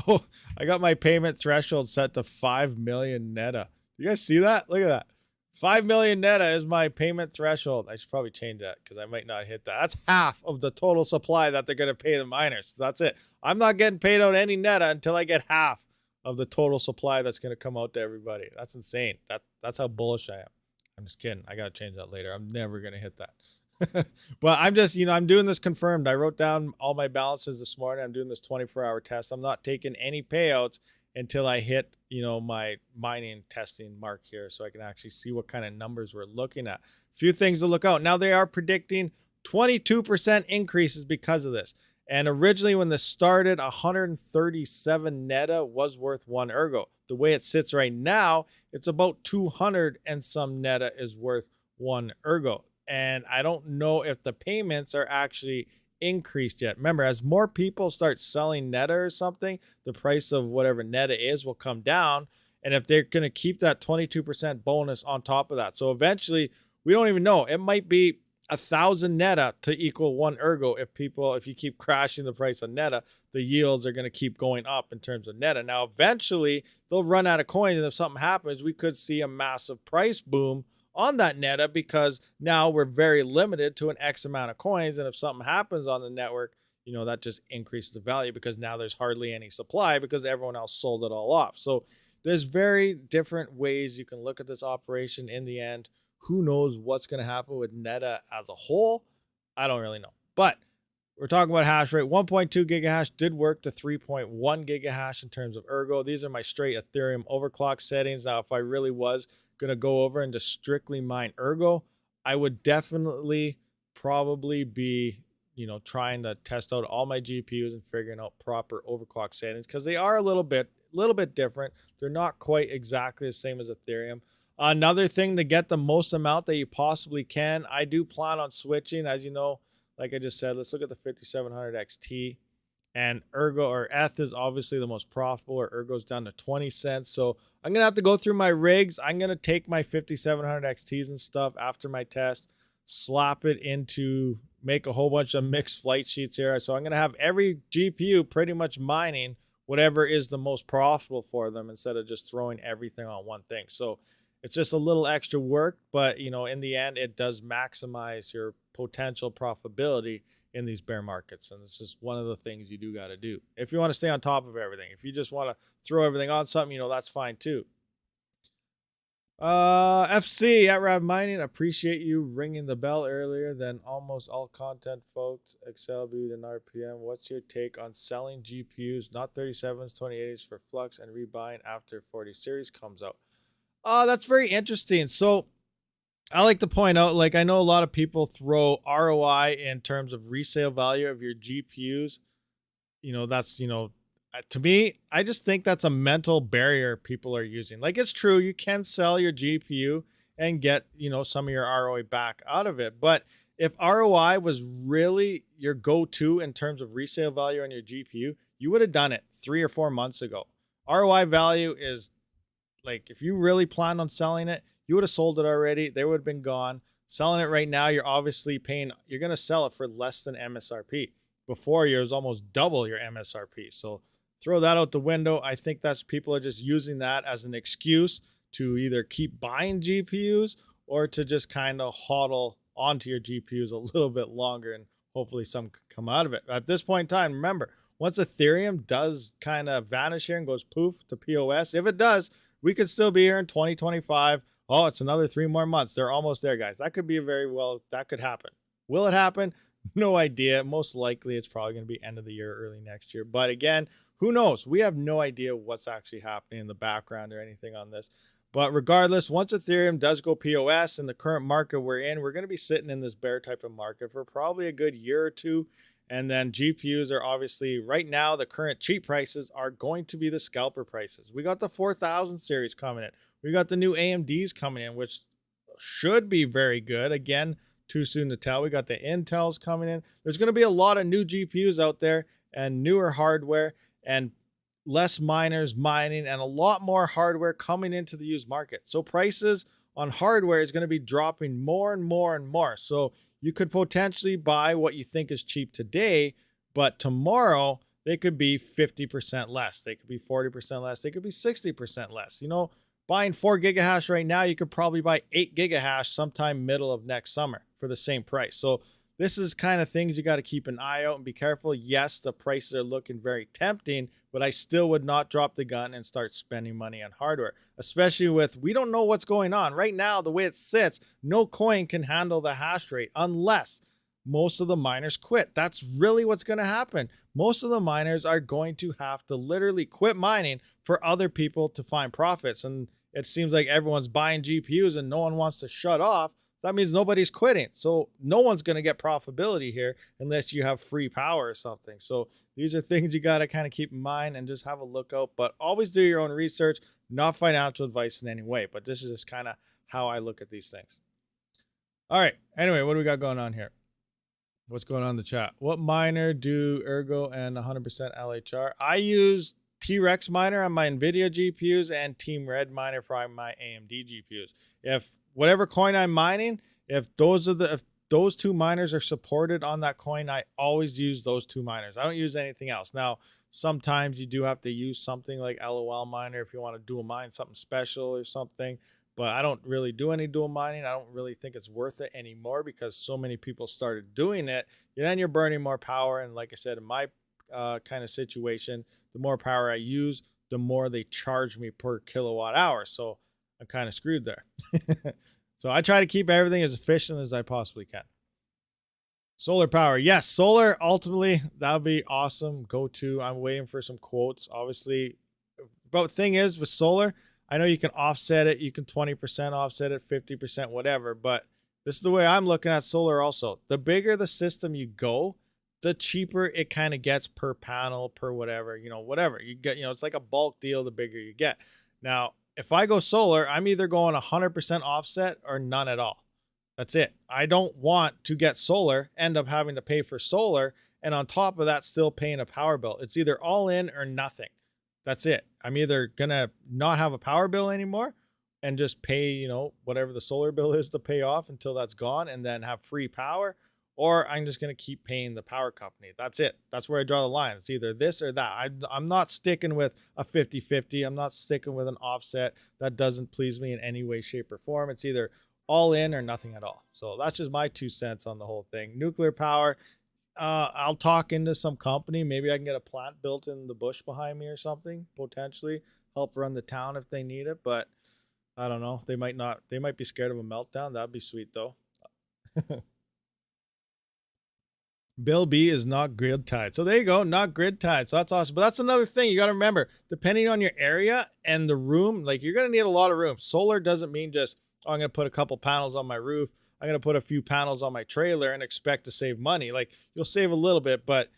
Oh, I got my payment threshold set to 5 million neta. You guys see that? Look at that. 5 million netta is my payment threshold. I should probably change that because I might not hit that. That's half of the total supply that they're going to pay the miners. So that's it. I'm not getting paid out any netta until I get half of the total supply that's going to come out to everybody. That's insane. That's how bullish I am. I'm just kidding. I got to change that later. I'm never going to hit that. But I'm just, I'm doing this confirmed. I wrote down all my balances this morning. I'm doing this 24-hour test. I'm not taking any payouts until I hit, my mining testing mark here so I can actually see what kind of numbers we're looking at. A few things to look out. Now they are predicting 22% increases because of this. And originally when this started, 137 netta was worth 1 ergo. The way it sits right now, it's about 200 and some netta is worth 1 ergo. And I don't know if the payments are actually increased yet. Remember, as more people start selling netta or something, the price of whatever netta is will come down. And if they're going to keep that 22% bonus on top of that. So eventually, we don't even know. It might be 1,000 netta to equal 1 ergo. If you keep crashing the price of netta, the yields are going to keep going up in terms of netta. Now, eventually, they'll run out of coins. And if something happens, we could see a massive price boom on that netta because now we're very limited to an X amount of coins. And if something happens on the network, that just increases the value because now there's hardly any supply because everyone else sold it all off. So there's very different ways you can look at this operation. In the end, who knows what's going to happen with netta as a whole? I don't really know. But we're talking about hash rate. 1.2 gigahash did work to 3.1 gigahash in terms of ergo. These are my straight Ethereum overclock settings. Now, if I really was going to go over and just strictly mine ergo, I would definitely probably be, trying to test out all my GPUs and figuring out proper overclock settings because they are a little bit different. They're not quite exactly the same as Ethereum. Another thing to get the most amount that you possibly can, I do plan on switching, as you know. Like I just said, let's look at the 5700 XT. And ergo or ETH is obviously the most profitable, or ergo's down to 20 cents. So I'm going to have to go through my rigs. I'm going to take my 5700 XTs and stuff after my test, slap it into, make a whole bunch of mixed flight sheets here. So I'm going to have every GPU pretty much mining whatever is the most profitable for them instead of just throwing everything on one thing. So it's just a little extra work, but in the end, it does maximize your potential profitability in these bear markets. And this is one of the things you do got to do if you want to stay on top of everything. If you just want to throw everything on something, that's fine too. FC at RabidMining, appreciate you ringing the bell earlier than almost all content folks. Excel, Breakout, and RPM. What's your take on selling GPUs, not 37s, 28s for flux and rebuying after 40 series comes out? That's very interesting. So I like to point out, I know a lot of people throw ROI in terms of resale value of your GPUs. That's, to me, I just think that's a mental barrier people are using. It's true, you can sell your GPU and get, some of your ROI back out of it. But if ROI was really your go-to in terms of resale value on your GPU, you would have done it 3 or 4 months ago. ROI value is, if you really planned on selling it, you would have sold it already. They would have been gone. Selling it right now, you're obviously you're going to sell it for less than MSRP. Before, it was almost double your MSRP. So throw that out the window. I think that's people are just using that as an excuse to either keep buying GPUs or to just kind of hodl onto your GPUs a little bit longer and hopefully some come out of it. At this point in time, remember, once Ethereum does kind of vanish here and goes poof to POS, if it does, we could still be here in 2025. Oh, it's another 3 more months. They're almost there, guys. That could be that could happen. Will it happen? No idea. Most likely it's probably going to be end of the year, early next year. But again, who knows? We have no idea what's actually happening in the background or anything on this. But regardless, once Ethereum does go POS in the current market we're in, we're going to be sitting in this bear type of market for probably a good year or two. And then GPUs are obviously, right now, the current cheap prices are going to be the scalper prices. We got the 4000 series coming in. We got the new AMDs coming in, which should be very good. Again, too soon to tell. We got the Intels coming in. There's going to be a lot of new GPUs out there and newer hardware and less miners mining and a lot more hardware coming into the used market. So prices on hardware is going to be dropping more and more and more. So you could potentially buy what you think is cheap today, but tomorrow they could be 50% less. They could be 40% less. They could be 60% less. buying 4 gigahash right now, you could probably buy 8 gigahash sometime middle of next summer for the same price. So this is kind of things you got to keep an eye out and be careful. Yes, the prices are looking very tempting, but I still would not drop the gun and start spending money on hardware, especially with, we don't know what's going on right now. The way it sits, no coin can handle the hash rate unless most of the miners quit. That's really what's going to happen. Most of the miners are going to have to literally quit mining for other people to find profits. And it seems like everyone's buying GPUs and no one wants to shut off. That means nobody's quitting. So no one's going to get profitability here unless you have free power or something. So these are things you got to kind of keep in mind and just have a look out. But always do your own research, not financial advice in any way. But this is just kind of how I look at these things. All right. Anyway, what do we got going on here? What's going on in the chat? What miner do ERGO and 100% LHR? I use T-Rex miner on my NVIDIA GPUs and Team Red miner for my AMD GPUs. If whatever coin I'm mining, if those two miners are supported on that coin, I always use those two miners. I don't use anything else. Now, sometimes you do have to use something like LOL miner if you want to dual mine something special or something, but I don't really do any dual mining. I don't really think it's worth it anymore because so many people started doing it. And then you're burning more power. And like I said, in my kind of situation, the more power I use, the more they charge me per kilowatt hour. So I'm kind of screwed there. So I try to keep everything as efficient as I possibly can. Solar power. Yes, solar, ultimately, that would be awesome. Go to. I'm waiting for some quotes, obviously. But the thing is, with solar, I know you can offset it. You can 20% offset it, 50%, whatever. But this is the way I'm looking at solar also. The bigger the system you go, the cheaper it kind of gets per panel, per whatever, whatever. You get, it's like a bulk deal the bigger you get. Now, if I go solar, I'm either going 100% offset or none at all. That's it. I don't want to get solar, end up having to pay for solar, and on top of that, still paying a power bill. It's either all in or nothing. That's it. I'm either going to not have a power bill anymore and just pay, whatever the solar bill is to pay off until that's gone and then have free power, or I'm just going to keep paying the power company. That's it. That's where I draw the line. It's either this or that. I'm not sticking with a 50-50. I'm not sticking with an offset. That doesn't please me in any way, shape, or form. It's either all in or nothing at all. So that's just my 2 cents on the whole thing. Nuclear power, I'll talk into some company. Maybe I can get a plant built in the bush behind me or something, potentially help run the town if they need it. But I don't know. They might not. They might be scared of a meltdown. That'd be sweet though. Bill B is not grid tied. So there you go, not grid tied. So that's awesome. But that's another thing you got to remember. Depending on your area and the room, like you're going to need a lot of room. Solar doesn't mean just, I'm going to put a couple panels on my roof. I'm going to put a few panels on my trailer and expect to save money. Like you'll save a little bit, but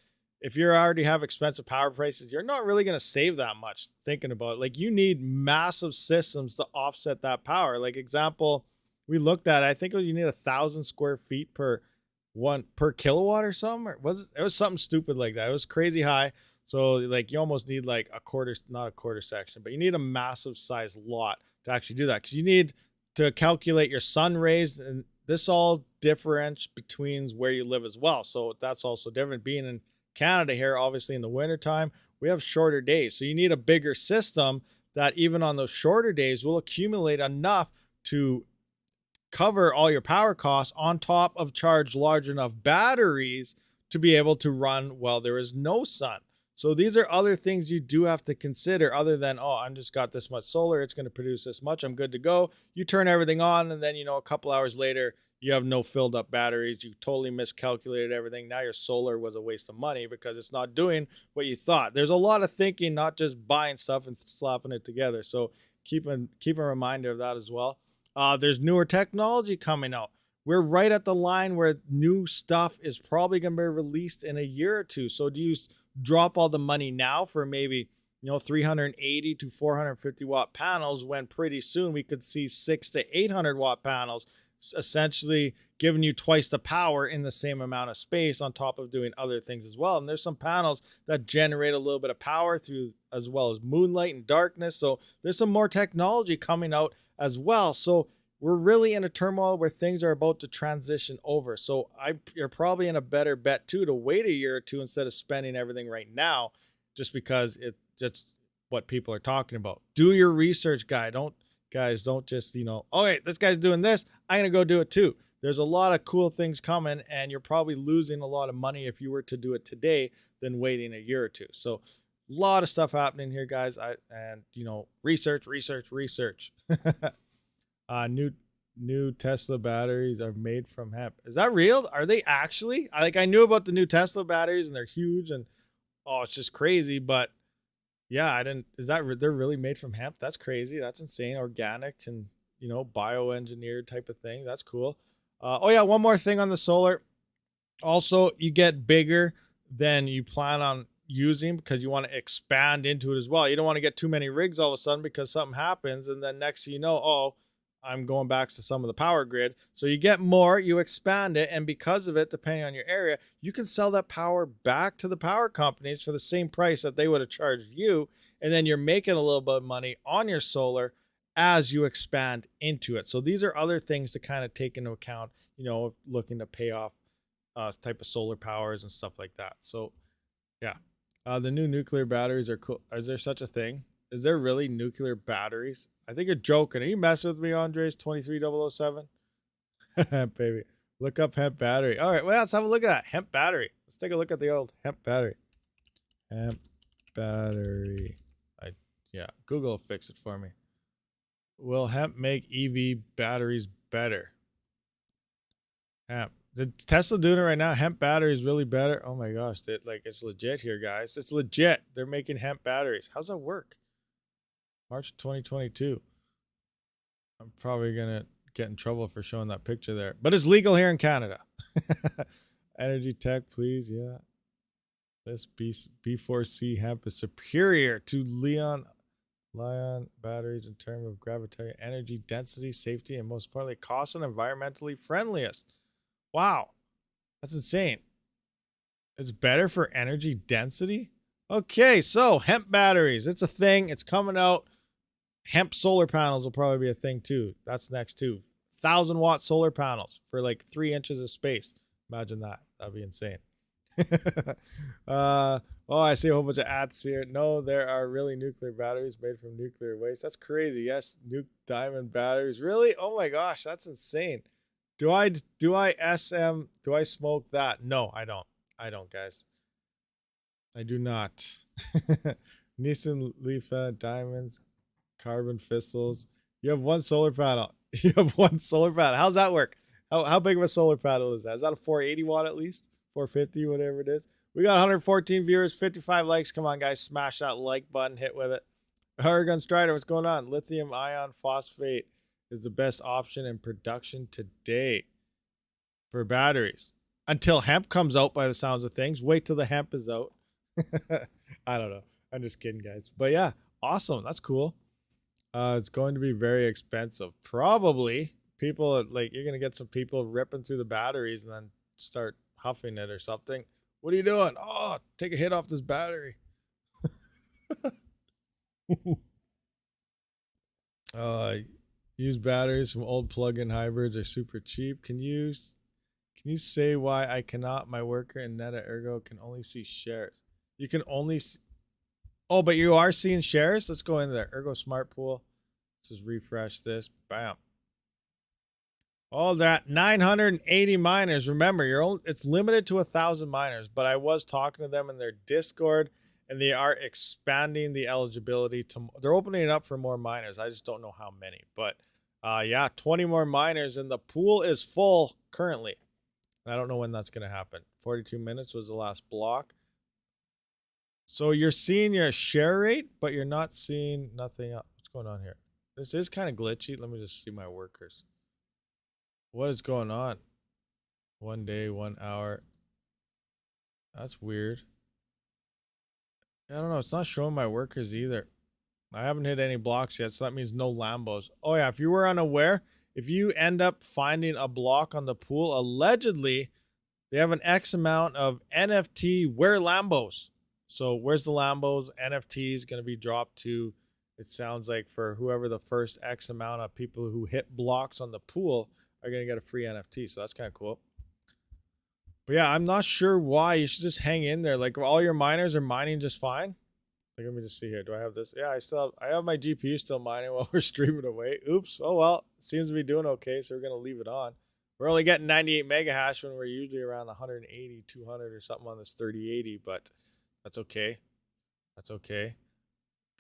if you already have expensive power prices, you're not really going to save that much thinking about it. Like you need massive systems to offset that power. Like example, we looked at, I think you need 1,000 square feet per kilowatt or something, or it was something stupid like that. It was crazy high. So like you almost need like not a quarter section, but you need a massive size lot to actually do that. Cause you need to calculate your sun rays, and this all differentiates between where you live as well. So that's also different. Being in Canada here, obviously in the wintertime, we have shorter days. So you need a bigger system that even on those shorter days will accumulate enough to cover all your power costs on top of charge large enough batteries to be able to run while there is no sun. So these are other things you do have to consider other than, oh, I'm just got this much solar. It's going to produce this much. I'm good to go. You turn everything on and then, a couple hours later, you have no filled up batteries. You totally miscalculated everything. Now your solar was a waste of money because it's not doing what you thought. There's a lot of thinking, not just buying stuff and slapping it together. So keep a reminder of that as well. There's newer technology coming out. We're right at the line where new stuff is probably going to be released in a year or two. So do you drop all the money now for maybe, 380 to 450 watt panels when pretty soon we could see 600 to 800 watt panels, essentially giving you twice the power in the same amount of space on top of doing other things as well. And there's some panels that generate a little bit of power through as well as moonlight and darkness. So there's some more technology coming out as well. So we're really in a turmoil where things are about to transition over. So you're probably in a better bet too to wait a year or two instead of spending everything right now, just because that's what people are talking about. Do your research, guys. Guys, don't just, oh, wait, this guy's doing this, I'm going to go do it too. There's a lot of cool things coming, and you're probably losing a lot of money if you were to do it today than waiting a year or two. So a lot of stuff happening here, guys. Research. New Tesla batteries are made from hemp. Is that real? Are they actually? I knew about the new Tesla batteries, and they're huge, and it's just crazy. But yeah, I didn't. They're really made from hemp? That's crazy. That's insane. Organic and bioengineered type of thing. That's cool. One more thing on the solar. Also, you get bigger than you plan on using because you want to expand into it as well. You don't want to get too many rigs all of a sudden because something happens, and then next thing you know, I'm going back to some of the power grid. So you get more, you expand it, and because of it, depending on your area, you can sell that power back to the power companies for the same price that they would have charged you, and then you're making a little bit of money on your solar as you expand into it. So these are other things to kind of take into account, looking to pay off type of solar powers and stuff like that. So yeah, the new nuclear batteries are cool. Is there such a thing? Is there really nuclear batteries? I think you're joking. Are you messing with me, Andres 23007? Baby, look up hemp battery. All right, well, let's have a look at that hemp battery. Let's take a look at the old hemp battery. Hemp battery. Google will fix it for me. Will hemp make EV batteries better? Hemp. The Tesla doing it right now. Hemp battery is really better. Oh my gosh, it's legit here, guys. It's legit. They're making hemp batteries. How's that work? March 2022. I'm probably gonna get in trouble for showing that picture there, but it's legal here in Canada. Energy tech, please. Yeah, this B4C hemp is superior to Lion batteries in terms of gravitational energy density, safety, and most importantly, cost and environmentally friendliest. Wow, that's insane. It's better for energy density. Okay, so hemp batteries, it's a thing. It's coming out. Hemp solar panels will probably be a thing too. That's next too. 1,000-watt solar panels for 3 inches of space. Imagine that. That'd be insane. I see a whole bunch of ads here. No, there are really nuclear batteries made from nuclear waste. That's crazy. Yes, nuke diamond batteries. Really? Oh my gosh, that's insane. Do I smoke that? No, I don't. I don't, guys. I do not. Nissan Leaf diamonds, carbon fistles. You have one solar panel. You have one solar panel. How's that work? How big of a solar panel is that? Is that a 480 watt at least? 450, whatever it is. We got 114 viewers, 55 likes. Come on, guys. Smash that like button. Hit with it. Oregon Strider, what's going on? Lithium ion phosphate is the best option in production today for batteries. Until hemp comes out, by the sounds of things. Wait till the hemp is out. I don't know. I'm just kidding, guys. But yeah, awesome. That's cool. It's going to be very expensive. Probably. People, you're going to get some people ripping through the batteries and then start huffing it or something. What are you doing? Oh, take a hit off this battery. Use batteries from old plug-in hybrids are super cheap. Can you say why I cannot? My worker in ERGO can only see shares. You can only see... Oh, but you are seeing shares? Let's go into there. ERGO Smart Pool. Let's just refresh this. Bam. All that 980 miners. Remember, it's limited to 1,000 miners, but I was talking to them in their Discord, and they are expanding the eligibility to. They're opening it up for more miners. I just don't know how many, but yeah, 20 more miners, and the pool is full currently. I don't know when that's going to happen. 42 minutes was the last block. So you're seeing your share rate, but you're not seeing nothing else. What's going on here? This is kind of glitchy. Let me just see my workers. What is going on? 1 day, 1 hour. That's weird. I don't know. It's not showing my workers either. I haven't hit any blocks yet, so that means no Lambos. Oh yeah, if you were unaware, if you end up finding a block on the pool, allegedly, they have an X amount of NFT where Lambos. So where's the Lambos? NFT is going to be dropped to, it sounds like, for whoever the first X amount of people who hit blocks on the pool are going to get a free NFT. So that's kind of cool. But yeah, I'm not sure why. You should just hang in there. All your miners are mining just fine. Let me just see here. Do I have this? Yeah, I have my GPU still mining while we're streaming away. Oops. Oh well, seems to be doing okay, so we're gonna leave it on. We're only getting 98 mega hash when we're usually around 180, 200 or something on this 3080, but that's okay. That's okay.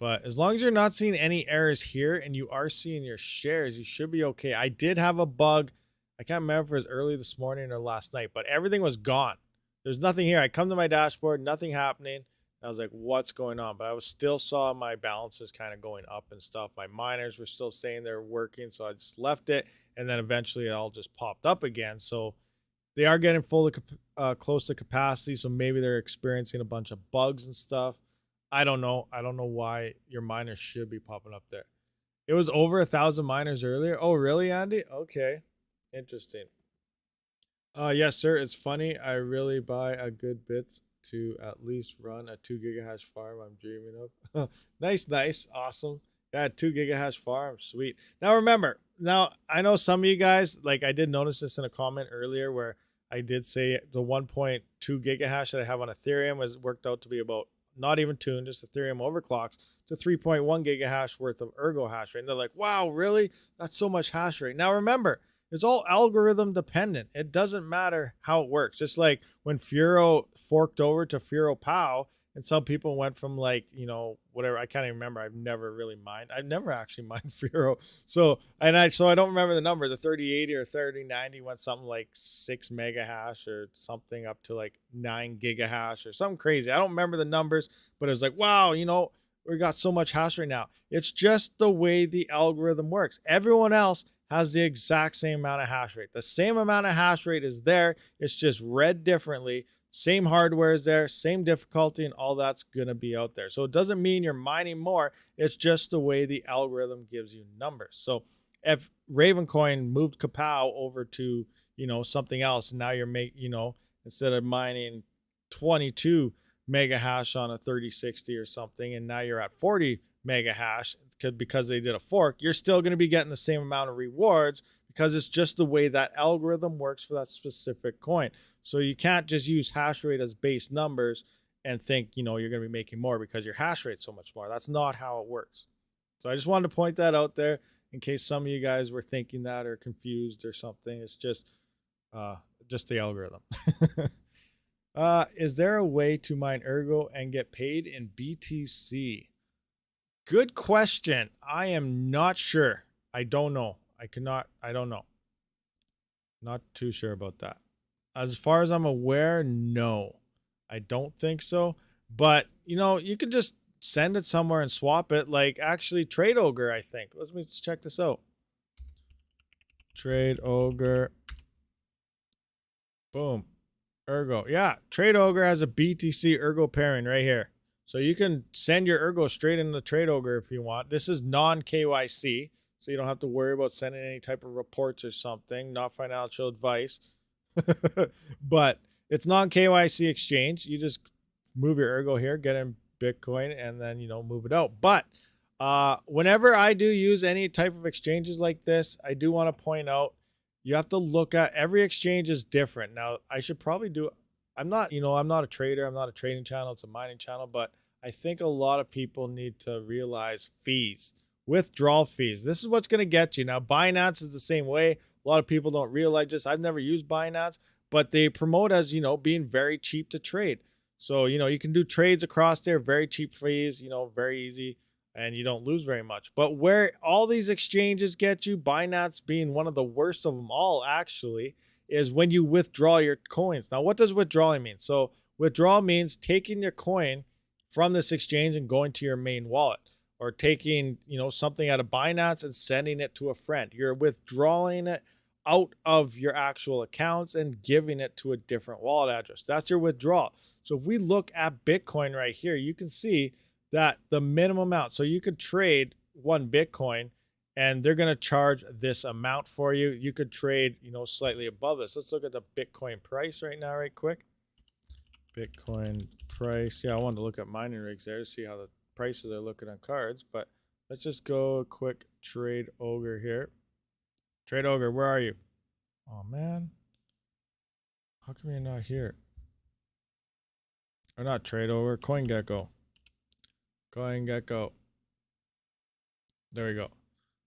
But as long as you're not seeing any errors here and you are seeing your shares, you should be okay. I did have a bug. I can't remember if it was early this morning or last night, but everything was gone. There's nothing here. I come to my dashboard, nothing happening. I was like, what's going on? But I was still saw my balances kind of going up and stuff. My miners were still saying they're working, so I just left it. And then eventually it all just popped up again. So they are getting full close to capacity. So maybe they're experiencing a bunch of bugs and stuff. I don't know. I don't know why your miners should be popping up there. It was over 1,000 miners earlier. Oh, really, Andy? Okay. Interesting. Yes, sir. It's funny. I really buy a good bits to at least run a 2 gigahash farm I'm dreaming of. Nice. Awesome. Yeah, 2 gigahash farm. Sweet. Now remember, I know some of you guys, like I did notice this in a comment earlier where I did say the 1.2 gigahash that I have on Ethereum was worked out to be about not even tuned, just Ethereum overclocks to 3.1 gigahash worth of ERGO hash rate. And they're like, wow, really? That's so much hash rate. Now remember, it's all algorithm dependent. It doesn't matter how it works. Just like when Furo forked over to Furo POW, and some people went from like, whatever. I can't even remember. I've never really mined. I've never actually mined Furo. So I don't remember the number. The 3080 or 3090 went something like 6 mega hash or something up to like 9 gigahash or something crazy. I don't remember the numbers, but it was like, wow, we got so much hash right now. It's just the way the algorithm works. Everyone else has the exact same amount of hash rate. The same amount of hash rate is there. It's just read differently. Same hardware is there, same difficulty, and all that's going to be out there. So it doesn't mean you're mining more. It's just the way the algorithm gives you numbers. So if Ravencoin moved Kapow over to, something else, and now you're instead of mining 22 mega hash on a 3060 or something, and now you're at 40 mega hash because they did a fork, you're still going to be getting the same amount of rewards because it's just the way that algorithm works for that specific coin. So you can't just use hash rate as base numbers and think, you're going to be making more because your hash rate's so much more. That's not how it works. So I just wanted to point that out there in case some of you guys were thinking that or confused or something. It's just the algorithm. Is there a way to mine ERGO and get paid in BTC? Good question. I am not sure. I don't know. I don't know. Not too sure about that. As far as I'm aware, no. I don't think so. But, you could just send it somewhere and swap it. Like, actually, Trade Ogre, I think. Let me just check this out. Trade Ogre. Boom. ERGO. Yeah, Trade Ogre has a BTC ERGO pairing right here. So you can send your ERGO straight into Trade Ogre if you want. This is non-KYC, so you don't have to worry about sending any type of reports or something. Not financial advice. But it's non-KYC exchange. You just move your ERGO here, get in Bitcoin, and then, move it out. But whenever I do use any type of exchanges like this, I do want to point out you have to look at every exchange is different. Now, I should probably do, I'm not a trader. I'm not a trading channel. It's a mining channel. But I think a lot of people need to realize fees, withdrawal fees. This is what's going to get you. Now, Binance is the same way. A lot of people don't realize this. I've never used Binance, but they promote as, being very cheap to trade. So, you can do trades across there, very cheap fees, very easy. And you don't lose very much. But where all these exchanges get you, Binance being one of the worst of them all, actually, is when you withdraw your coins. Now, what does withdrawing mean? So withdrawal means taking your coin from this exchange and going to your main wallet, or taking, something out of Binance and sending it to a friend. You're withdrawing it out of your actual accounts and giving it to a different wallet address. That's your withdrawal. So if we look at Bitcoin right here, you can see that the minimum amount, so you could trade 1 Bitcoin and they're going to charge this amount for you. You could trade, slightly above this. Let's look at the Bitcoin price right now, right quick. Bitcoin price. Yeah, I wanted to look at mining rigs there to see how the prices are looking on cards, but let's just go a quick Trade Ogre here. Trade Ogre, where are you? Oh, man. How come you're not here? Or not Trade Ogre, CoinGecko. CoinGecko. There we go.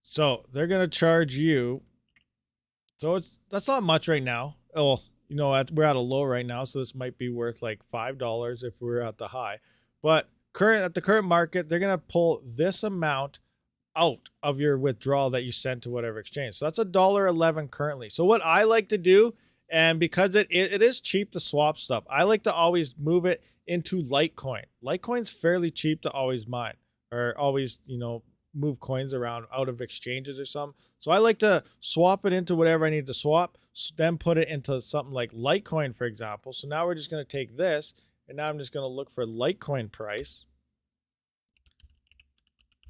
So they're gonna charge you. So that's not much right now. Oh, you know, we're at a low right now, so this might be worth like $5 if we're at the high. But at the current market, they're gonna pull this amount out of your withdrawal that you sent to whatever exchange. So that's $1.11 currently. So what I like to do, and because it is cheap to swap stuff, I like to always move it into Litecoin. Litecoin's fairly cheap to always mine, or always, you know, move coins around out of exchanges or something. So I like to swap it into whatever I need to swap, then put it into something like Litecoin, for example. So now we're just going to take this, and now I'm just going to look for Litecoin price.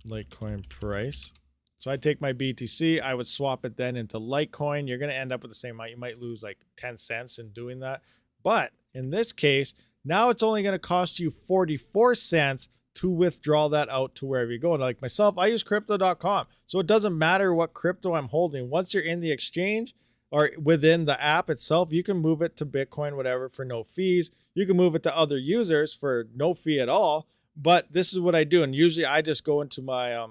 Litecoin price. So I take my BTC, I would swap it then into Litecoin. You're going to end up with the same amount. You might lose like 10 cents in doing that. But in this case, now it's only going to cost you 44 cents to withdraw that out to wherever you go. And like myself, I use crypto.com. So it doesn't matter what crypto I'm holding. Once you're in the exchange or within the app itself, you can move it to Bitcoin, whatever, for no fees. You can move it to other users for no fee at all. But this is what I do. And usually I just go into my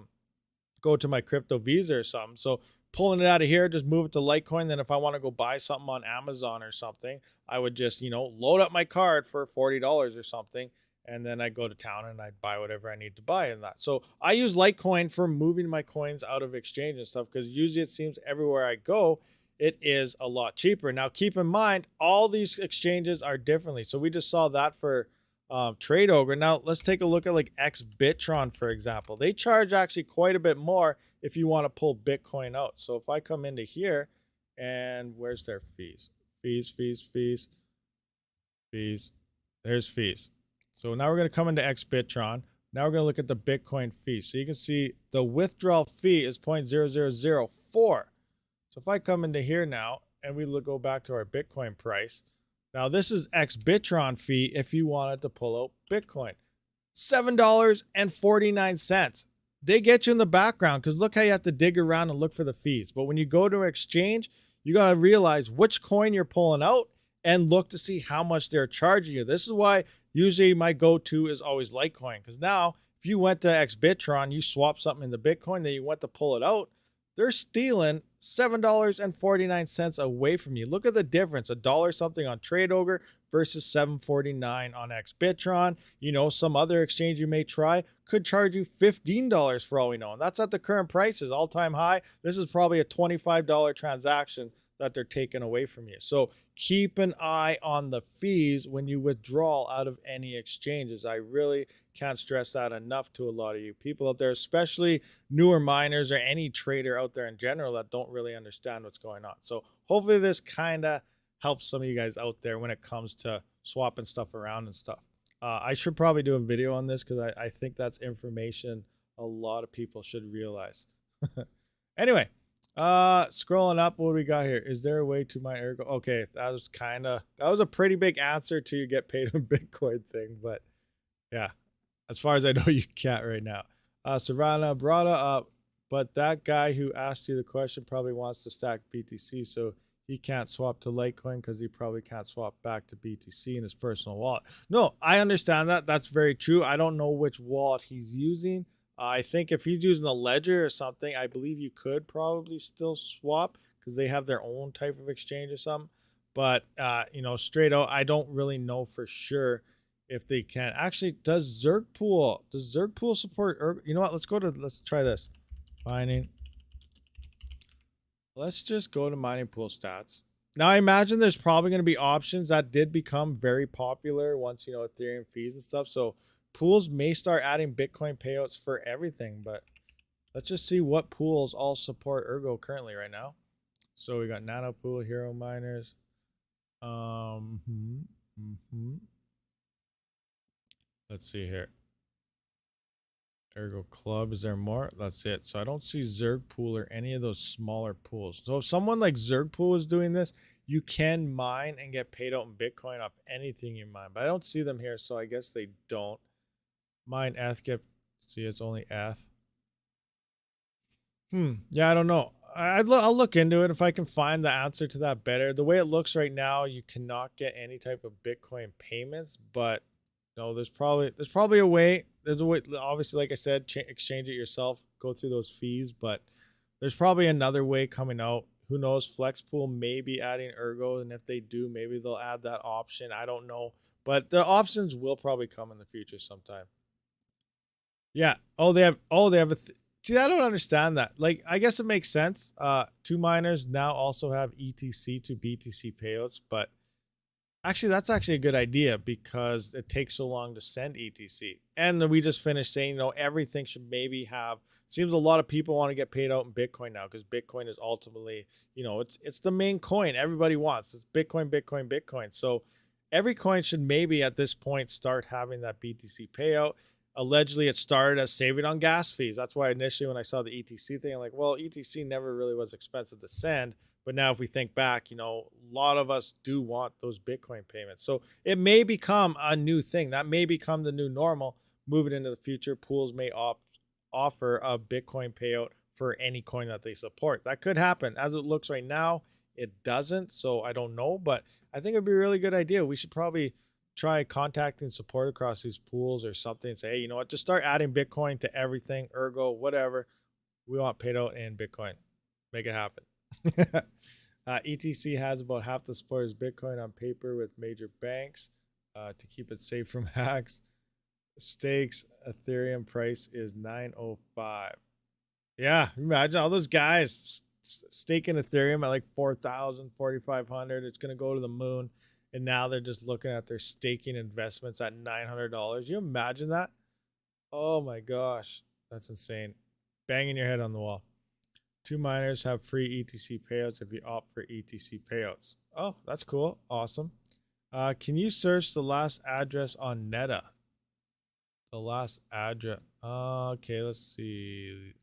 crypto Visa or something. So pulling it out of here, just move it to Litecoin. Then if I want to go buy something on Amazon or something, I would just, you know, load up my card for $40 or something. And then I go to town and I buy whatever I need to buy in that. So I use Litecoin for moving my coins out of exchange and stuff, because usually it seems everywhere I go, it is a lot cheaper. Now, keep in mind, all these exchanges are differently. So we just saw that for Trade Ogre. Now let's take a look at like Xbitron, for example. They charge actually quite a bit more if you want to pull Bitcoin out. So if I come into here, and where's their fees? Fees. There's fees. So now we're going to come into Xbitron. Now we're going to look at the Bitcoin fee. So you can see the withdrawal fee is 0.0004. So if I come into here now and we go back to our Bitcoin price. Now this is Xbitron fee if you wanted to pull out Bitcoin. $7.49. They get you in the background because look how you have to dig around and look for the fees. But when you go to exchange, you got to realize which coin you're pulling out and look to see how much they're charging you. This is why usually my go-to is always Litecoin. Because now, if you went to Xbitron, you swap something in the Bitcoin, then you went to pull it out, they're stealing $7.49 away from you. Look at the difference. $1 something on Trade Ogre versus $7.49 on Xbitron. You know, some other exchange you may try could charge you $15 for all we know. And that's at the current prices, all-time high. This is probably a $25 transaction that they're taking away from you. So keep an eye on the fees when you withdraw out of any exchanges. I really can't stress that enough to a lot of you people out there, especially newer miners or any trader out there in general that don't really understand what's going on. So hopefully this kind of helps some of you guys out there when it comes to swapping stuff around and stuff. I should probably do a video on this because I think that's information a lot of people should realize. Anyway, scrolling up, what do we got here? Is there a way to mine ERGO? Okay, that was a pretty big answer to you get paid on Bitcoin thing, but yeah, as far as I know, you can't right now. Savannah brought up, but that guy who asked you the question probably wants to stack BTC, so he can't swap to Litecoin because he probably can't swap back to BTC in his personal wallet. No, I understand that. That's very true. I don't know which wallet he's using. I think if he's using a ledger or something, I believe you could probably still swap because they have their own type of exchange or something. But, you know, straight out, I don't really know for sure if they can. Actually, does Zergpool support ERGO? You know what? Let's try this. Mining. Let's just go to mining pool stats. Now, I imagine there's probably going to be options that did become very popular once, you know, Ethereum fees and stuff. So pools may start adding Bitcoin payouts for everything, but let's just see what pools all support ERGO currently right now. So we got Nano Pool, Hero Miners. Let's see here. ERGO Club, is there more? That's it. So I don't see Zergpool or any of those smaller pools. So if someone like Zergpool is doing this, you can mine and get paid out in Bitcoin off anything you mine. But I don't see them here, so I guess they don't. Mine ETH, see, it's only ETH. Yeah, I don't know. I'll look into it if I can find the answer to that better. The way it looks right now, you cannot get any type of Bitcoin payments, but no, there's probably a way. there's a way, obviously, like I said, exchange it yourself, go through those fees, but there's probably another way coming out. Who knows? Flexpool may be adding Ergo, and if they do, maybe they'll add that option. I don't know, but the options will probably come in the future sometime. Yeah. Oh, they have a. See, I don't understand that. Like, I guess it makes sense. Two miners now also have ETC to BTC payouts, but actually, that's actually a good idea because it takes so long to send ETC. And then we just finished saying, you know, everything should maybe have. Seems a lot of people want to get paid out in Bitcoin now because Bitcoin is ultimately, you know, it's the main coin everybody wants. It's Bitcoin, Bitcoin, Bitcoin. So every coin should maybe at this point start having that BTC payout. Allegedly, it started as saving on gas fees. That's why initially when I saw the ETC thing, I'm like, well, ETC never really was expensive to send. But now if we think back, you know, a lot of us do want those Bitcoin payments. So it may become a new thing. That may become the new normal. Moving into the future, pools may offer a Bitcoin payout for any coin that they support. That could happen. As it looks right now, it doesn't. So I don't know. But I think it would be a really good idea. We should probably try contacting support across these pools or something and say, hey, you know what, just start adding Bitcoin to everything, Ergo, whatever. We want paid out in Bitcoin. Make it happen. ETC has about half the support as Bitcoin on paper with major banks to keep it safe from hacks. Stakes Ethereum price is 905. Yeah, imagine all those guys staking Ethereum at like 4,000, 4,500. It's going to go to the moon. And now they're just looking at their staking investments at $900. You imagine that? Oh my gosh. That's insane. Banging your head on the wall. Two miners have free ETC payouts if you opt for ETC payouts. Oh, that's cool. Awesome. Can you search the last address on Neta? The last address. Okay, let's see.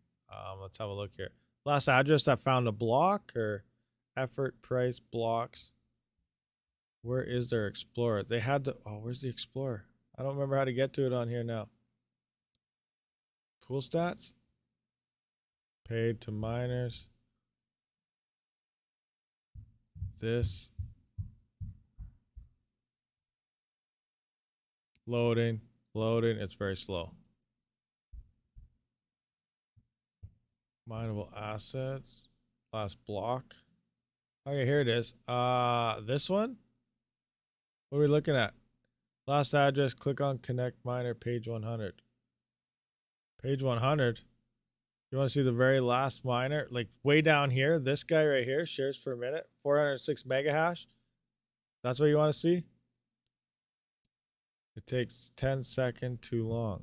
Let's have a look here. Last address that found a block or effort price blocks. Where is their Explorer? They had to. Oh, where's the Explorer? I don't remember how to get to it on here now. Pool stats. Paid to miners. This. Loading. Loading. It's very slow. Mineable assets. Last block. Okay, here it is. This one? What are we looking at? Last address, click on connect miner, page 100. Page 100? You want to see the very last miner? Like way down here, this guy right here, shares per minute, 406 mega hash. That's what you want to see? It takes 10 seconds too long.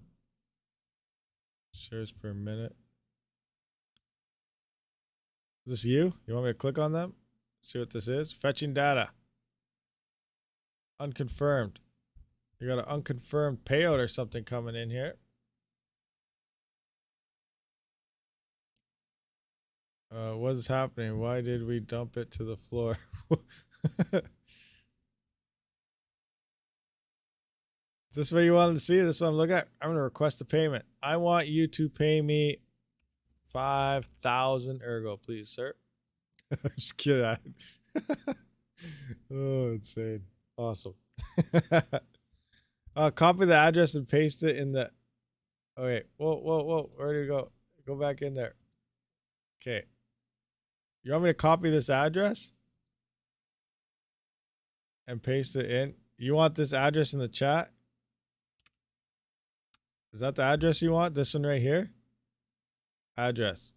Shares per minute. Is this you? You want me to click on them? See what this is? Fetching data. Unconfirmed. You got an unconfirmed payout or something coming in here. What is happening? Why did we dump it to the floor? Is this what you wanted to see? This is what I'm looking at. I'm going to request a payment. I want you to pay me 5,000 Ergo, please, sir. Just kidding. Oh, insane. Awesome. Copy the address and paste it in the. Okay. Whoa. Where did it go? Go back in there. Okay. You want me to copy this address and paste it in? You want this address in the chat? Is that the address you want? This one right here? Address.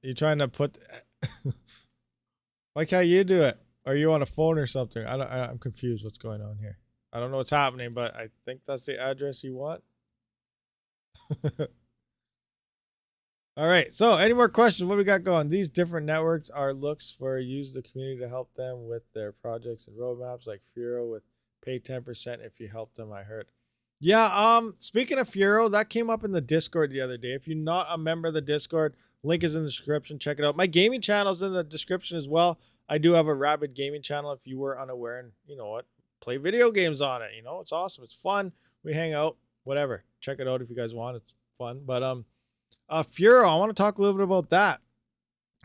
You trying to put. Why can't you do it? Are you on a phone or something? I'm confused. What's going on here? I don't know what's happening, but I think that's the address you want. All right. So, any more questions? What we got going? These different networks are looks for use the community to help them with their projects and roadmaps, like Furo with pay 10% if you help them. I heard. Yeah. Speaking of Furo, that came up in the Discord the other day. If you're not a member of the Discord, link is in the description. Check it out. My gaming channel is in the description as well. I do have a Rabid gaming channel if you were unaware, and you know what, play video games on it. You know, it's awesome. It's fun. We hang out, whatever. Check it out if you guys want. It's fun. But Furo, I want to talk a little bit about that.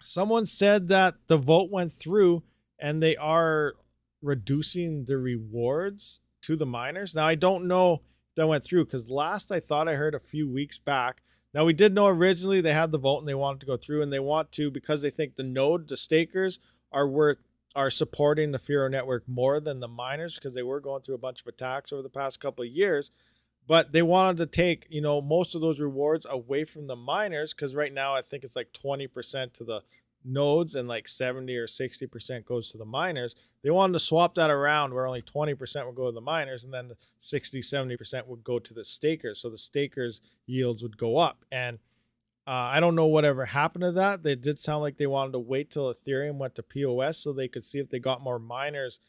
Someone said that the vote went through and they are reducing the rewards to the miners. Now, I don't know that went through, because last I thought I heard a few weeks back. Now, we did know originally they had the vote and they wanted to go through, and they want to because they think the stakers are supporting the Ethereum network more than the miners, because they were going through a bunch of attacks over the past couple of years. But they wanted to take, most of those rewards away from the miners, because right now I think it's like 20% to the nodes and like 70 or 60% goes to the miners. They wanted to swap that around, where only 20% would go to the miners and then the 60-70% would go to the stakers, so the stakers yields would go up. And I don't know whatever happened to that. They did sound like they wanted to wait till Ethereum went to POS so they could see if they got more miners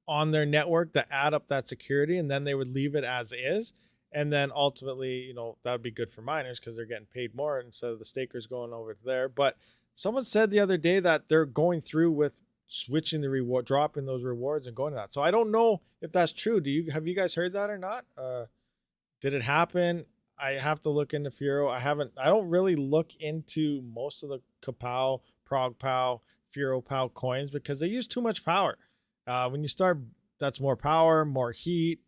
on their network to add up that security, and then they would leave it as is. And then ultimately, that would be good for miners because they're getting paid more instead of the stakers going over there. But someone said the other day that they're going through with switching the reward, dropping those rewards and going to that. So I don't know if that's true. Have you guys heard that or not? Did it happen? I have to look into Furo. I don't really look into most of the Kapow, ProgPow, FuroPow coins because they use too much power. When you start, that's more power, more heat,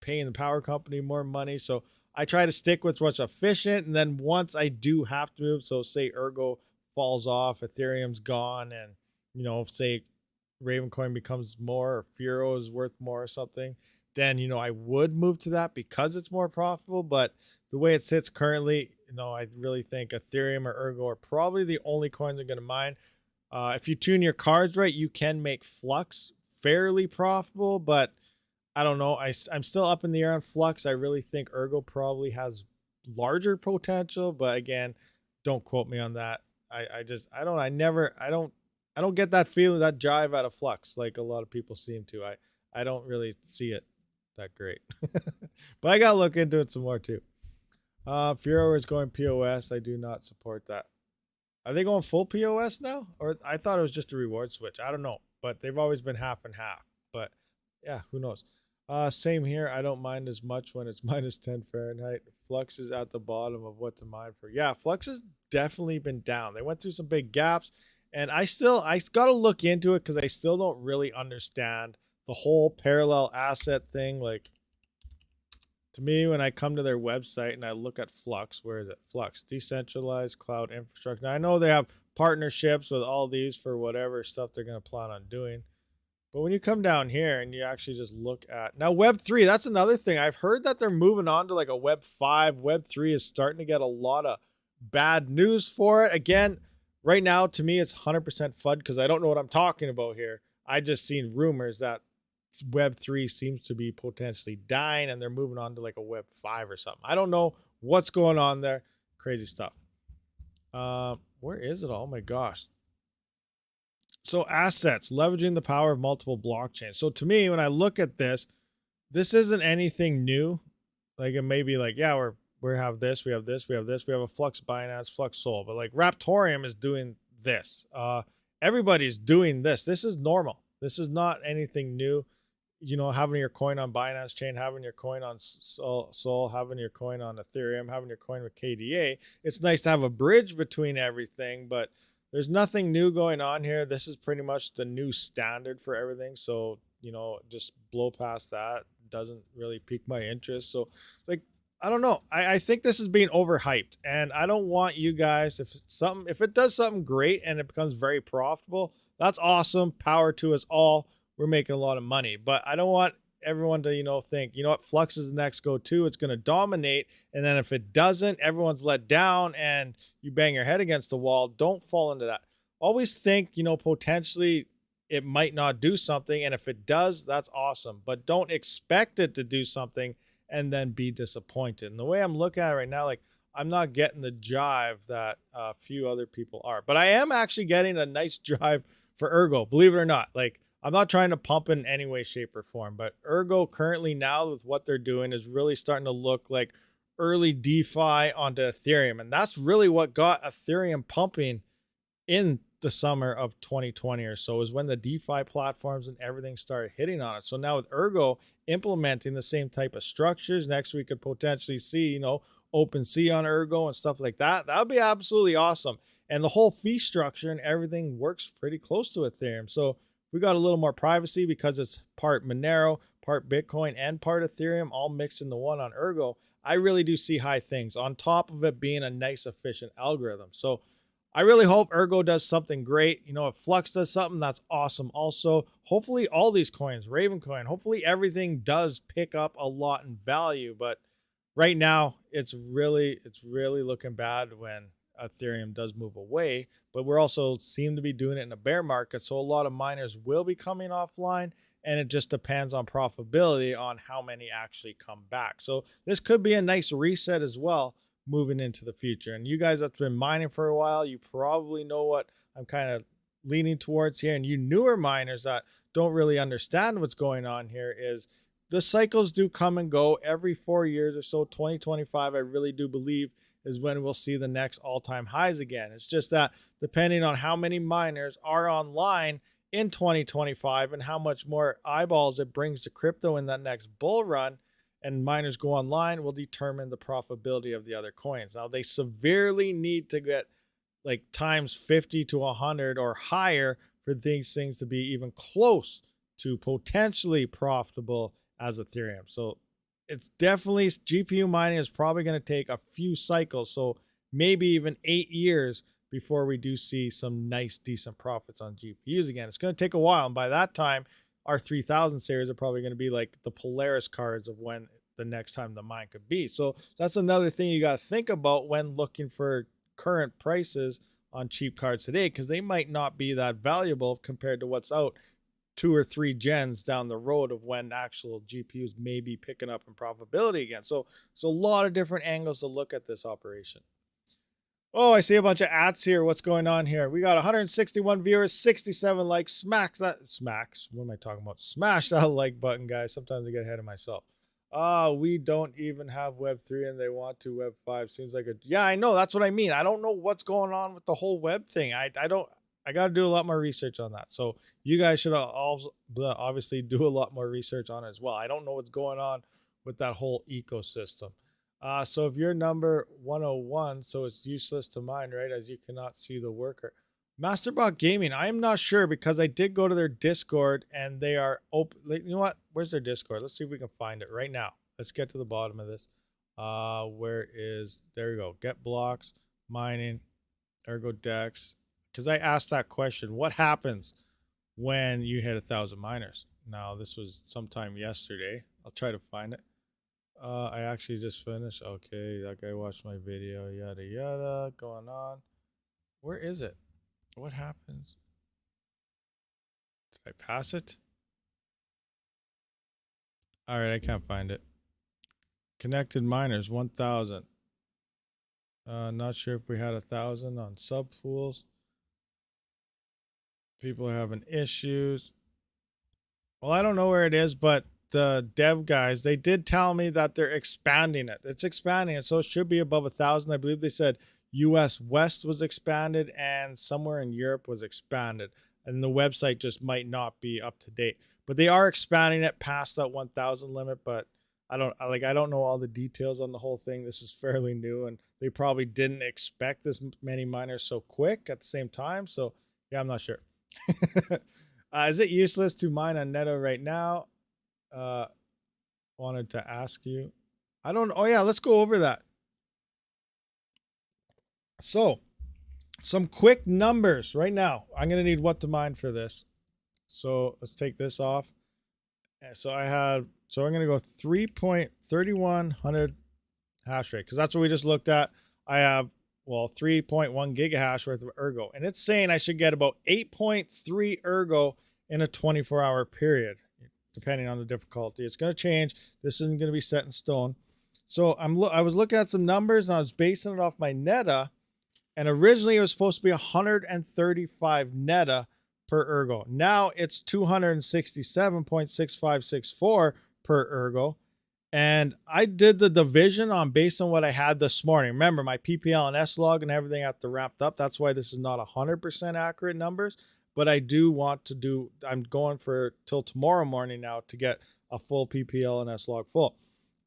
paying the power company more money. So I try to stick with what's efficient. And then once I do have to move, so say ERGO falls off, Ethereum's gone, and, say Ravencoin becomes more, or Furo is worth more or something, then, I would move to that because it's more profitable. But the way it sits currently, I really think Ethereum or ERGO are probably the only coins I'm going to mine. If you tune your cards right, you can make Flux fairly profitable, but I don't know. I'm still up in the air on Flux. I really think ERGO probably has larger potential, but again, don't quote me on that. I don't get that feeling, that jive out of Flux like a lot of people seem to. I don't really see it that great. But I gotta look into it some more too. Furo is going POS. I do not support that. Are they going full POS now? Or I thought it was just a reward switch. I don't know, but they've always been half and half. But yeah, who knows? Same here. I don't mind as much when it's minus 10 Fahrenheit. Flux is at the bottom of what to mine for. Yeah, Flux has definitely been down. They went through some big gaps, and I got to look into it because I still don't really understand the whole parallel asset thing. Like, to me, when I come to their website and I look at Flux, where is it? Flux, decentralized cloud infrastructure. Now, I know they have partnerships with all these for whatever stuff they're going to plan on doing. But when you come down here and you actually just look at now Web3, that's another thing. I've heard that they're moving on to like a Web5. Web3 is starting to get a lot of bad news for it. Again, right now, to me, it's 100% FUD because I don't know what I'm talking about here. I just seen rumors that Web3 seems to be potentially dying and they're moving on to like a Web5 or something. I don't know what's going on there. Crazy stuff. Where is it all? Oh my gosh. So assets, leveraging the power of multiple blockchains. So to me, when I look at this isn't anything new. Like it may be like, yeah, we have this, we have this, we have this, we have a Flux Binance, Flux Sol, but like Raptorium is doing this. Everybody's doing this. This is normal. This is not anything new. Having your coin on Binance chain, having your coin on Sol, having your coin on Ethereum, having your coin with KDA. It's nice to have a bridge between everything, but there's nothing new going on here. This is pretty much the new standard for everything. So, just blow past that doesn't really pique my interest. So, like, I don't know. I think this is being overhyped, and I don't want you guys, if it does something great and it becomes very profitable, that's awesome. Power to us all. We're making a lot of money, but I don't want everyone to, think, what, Flux is the next go-to. It's going to dominate. And then if it doesn't, everyone's let down and you bang your head against the wall. Don't fall into that. Always think, potentially it might not do something. And if it does, that's awesome. But don't expect it to do something and then be disappointed. And the way I'm looking at it right now, like, I'm not getting the jive that a few other people are. But I am actually getting a nice jive for ERGO, believe it or not. Like, I'm not trying to pump in any way, shape, or form, but ERGO currently now with what they're doing is really starting to look like early DeFi onto Ethereum. And that's really what got Ethereum pumping in the summer of 2020 or so, is when the DeFi platforms and everything started hitting on it. So now with ERGO implementing the same type of structures, next we could potentially see, OpenSea on ERGO and stuff like that. That would be absolutely awesome. And the whole fee structure and everything works pretty close to Ethereum. So we got a little more privacy because it's part Monero, part Bitcoin, and part Ethereum all mixed into one on ERGO. I really do see high things on top of it being a nice, efficient algorithm. So I really hope ERGO does something great. You know, if Flux does something, that's awesome. Also, hopefully all these coins, Raven coin, hopefully everything does pick up a lot in value. But right now, it's really looking bad when Ethereum does move away. But we're also seem to be doing it in a bear market. So a lot of miners will be coming offline, and it just depends on profitability on how many actually come back. So this could be a nice reset as well, moving into the future. And you guys that's been mining for a while, you probably know what I'm kind of leaning towards here. And you newer miners that don't really understand what's going on here is the cycles do come and go every 4 years or so. 2025, I really do believe, is when we'll see the next all-time highs again. It's just that depending on how many miners are online in 2025 and how much more eyeballs it brings to crypto in that next bull run, and miners go online, will determine the profitability of the other coins. Now, they severely need to get like times 50 to 100 or higher for these things to be even close to potentially profitable as Ethereum. So it's definitely, GPU mining is probably going to take a few cycles. So maybe even 8 years before we do see some nice, decent profits on GPUs again. It's going to take a while. And by that time, our 3000 series are probably going to be like the Polaris cards of when the next time the mine could be. So that's another thing you got to think about when looking for current prices on cheap cards today, because they might not be that valuable compared to what's out 2 or 3 gens down the road of when actual GPUs may be picking up in profitability again. So a lot of different angles to look at this operation. Oh, I see a bunch of ads here. What's going on here? We got 161 viewers, 67 likes. Smash. What am I talking about? Smash that like button, guys. Sometimes I get ahead of myself. We don't even have Web3 and they want to Web 5. Seems like yeah, I know. That's what I mean. I don't know what's going on with the whole web thing. I got to do a lot more research on that. So you guys should also obviously do a lot more research on it as well. I don't know what's going on with that whole ecosystem. So if you're number 101, so it's useless to mine, right? As you cannot see the worker. Masterbot Gaming, I am not sure because I did go to their Discord and they are open. You know what? Where's their Discord? Let's see if we can find it right now. Let's get to the bottom of this. There you go. Get blocks, mining, Ergo Dex. Because I asked that question, what happens when you hit 1,000 miners? Now, this was sometime yesterday. I'll try to find it. I actually just finished. Okay, that guy watched my video, yada, yada, going on. Where is it? What happens? Did I pass it? All right, I can't find it. Connected miners, 1,000. Not sure if we had 1,000 on subpools. People are having issues. Well, I don't know where it is, but the dev guys, they did tell me that they're expanding it. It's expanding it, so it should be above 1,000. I believe they said US West was expanded and somewhere in Europe was expanded. And the website just might not be up to date. But they are expanding it past that 1,000 limit, but I don't know all the details on the whole thing. This is fairly new, and they probably didn't expect this many miners so quick at the same time. So yeah, I'm not sure. Is it useless to mine on Neto right now? Wanted to ask you. I don't. Oh yeah, let's go over that. So, some quick numbers right now. I'm gonna need what to mine for this. So let's take this off. So I'm gonna go 3.3100 hash rate because that's what we just looked at. I have 3.1 gigahash worth of Ergo, and it's saying I should get about 8.3 Ergo in a 24-hour period, depending on the difficulty. It's going to change. This isn't going to be set in stone. So I was looking at some numbers, and I was basing it off my neta, and originally it was supposed to be 135 neta per Ergo. Now it's 267.6564 per Ergo. And I did the division based on what I had this morning. Remember, my PPL and S log and everything have to wrap up. That's why this is not 100% accurate numbers. But I do want to do, I'm going for till tomorrow morning now to get a full PPL and S log full.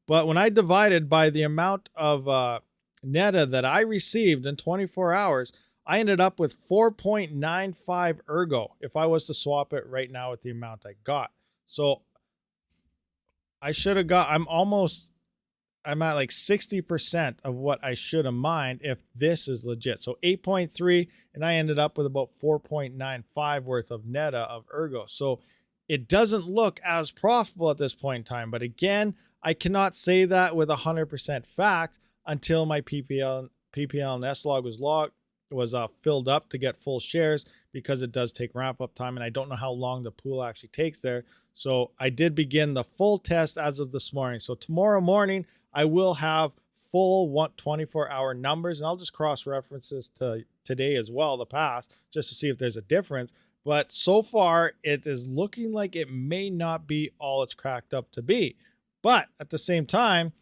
But when I divided by the amount of neta that I received in 24 hours, I ended up with 4.95 ergo if I was to swap it right now with the amount I got. So I should have got, I'm at like 60% of what I should have mined if this is legit. So 8.3, and I ended up with about 4.95 worth of neta of ergo. So it doesn't look as profitable at this point in time. But again, I cannot say that with 100% fact until my PPL and S log was filled up to get full shares, because it does take ramp up time, and I don't know how long the pool actually takes there. So I did begin the full test as of this morning. So tomorrow morning I will have full 24-hour numbers, and I'll just cross references to today as well, the past, just to see if there's a difference. But so far it is looking like it may not be all it's cracked up to be. But at the same time,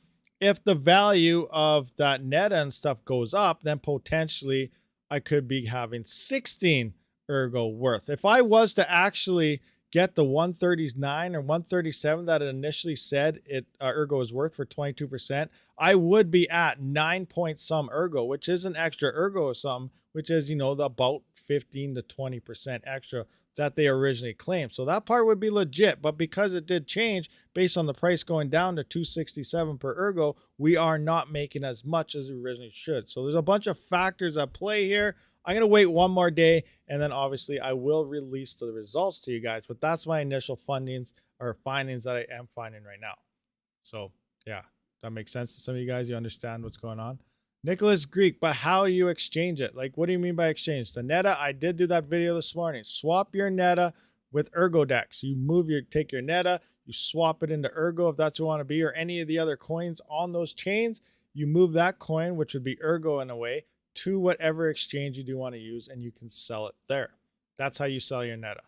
if the value of that neta and stuff goes up, then potentially I could be having 16 ergo worth. If I was to actually get the 139 or 137 that it initially said it ergo is worth for 22%, I would be at 9 point some ergo, which is an extra ergo or something, which is, you know, the about 15 to 20% extra that they originally claimed. So that part would be legit. But because it did change based on the price going down to 267 per ergo, we are not making as much as we originally should. So there's a bunch of factors at play here. I'm going to wait one more day, and then obviously I will release the results to you guys. But that's my initial findings that I am finding right now. So yeah, that makes sense to some of you guys. You understand what's going on. Nicholas Greek, but how do you exchange it? Like, what do you mean by exchange? The neta, I did do that video this morning. Swap your neta with ergo dex. You take your neta, you swap it into ergo if that's what you want to be, or any of the other coins on those chains. You move that coin, which would be ergo in a way, to whatever exchange you do want to use, and you can sell it there. That's how you sell your neta.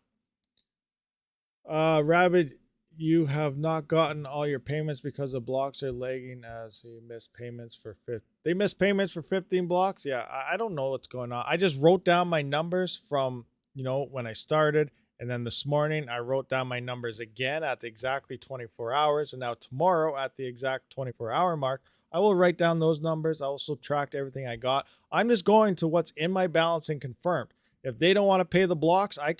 Rabid, you have not gotten all your payments because the blocks are lagging as he missed payments for they missed payments for 15 blocks. Yeah, I don't know what's going on. I just wrote down my numbers from, you know, when I started, and then this morning I wrote down my numbers again at exactly 24 hours, and now tomorrow at the exact 24-hour mark I will write down those numbers. I will subtract everything I got. I'm just going to what's in my balance and confirmed. If they don't want to pay the blocks, I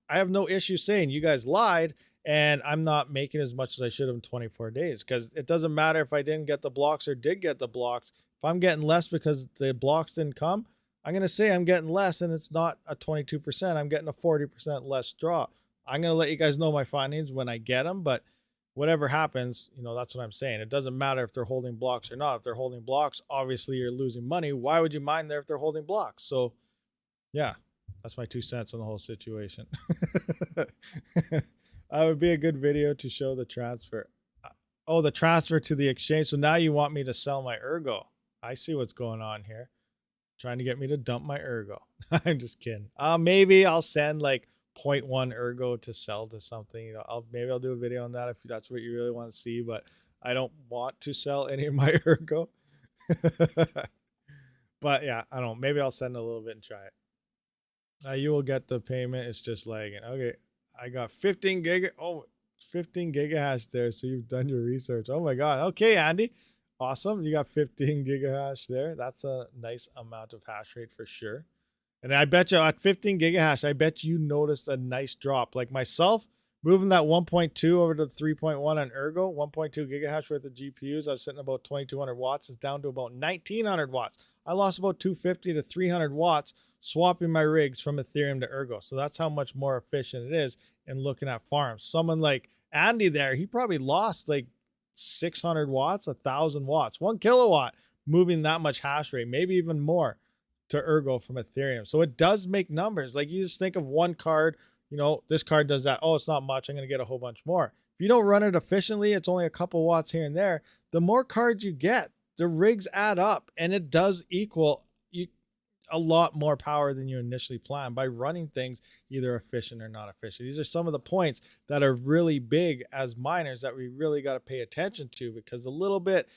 have no issue saying you guys lied and I'm not making as much as I should have in 24 days, because it doesn't matter if I didn't get the blocks or did get the blocks. If I'm getting less because the blocks didn't come, I'm going to say I'm getting less, and it's not a 22%. I'm getting a 40% less drop. I'm going to let you guys know my findings when I get them, but whatever happens, you know, that's what I'm saying. It doesn't matter if they're holding blocks or not. If they're holding blocks, obviously you're losing money. Why would you mine there if they're holding blocks? So yeah, that's my 2 cents on the whole situation. That would be a good video to show the transfer. Oh, the transfer to the exchange. So now you want me to sell my ergo. I see what's going on here. Trying to get me to dump my ergo. I'm just kidding. Maybe I'll send like 0.1 ergo to sell to something. You know, maybe I'll do a video on that if that's what you really want to see, but I don't want to sell any of my ergo. But yeah, I don't know. Maybe I'll send a little bit and try it. You will get the payment. It's just lagging. Okay. I got 15 gigahash there. So you've done your research. Oh my God. Okay, Andy. Awesome. You got 15 gigahash there. That's a nice amount of hash rate for sure. And I bet you at 15 gigahash, I bet you noticed a nice drop. Like myself, moving that 1.2 over to 3.1 on ergo, 1.2 gigahash worth of GPUs. I was sitting about 2200 watts. It's down to about 1900 watts. I lost about 250 to 300 watts swapping my rigs from Ethereum to ergo. So that's how much more efficient it is in looking at farms. Someone like Andy there, he probably lost like 600 watts, 1000 watts, 1 kilowatt, moving that much hash rate, maybe even more to ergo from Ethereum. So it does make numbers. Like you just think of one card, you know, this card does that. Oh, it's not much. I'm going to get a whole bunch more. If you don't run it efficiently, it's only a couple watts here and there. The more cards you get, the rigs add up, and it does equal a lot more power than you initially planned by running things either efficient or not efficient. These are some of the points that are really big as miners that we really got to pay attention to, because a little bit,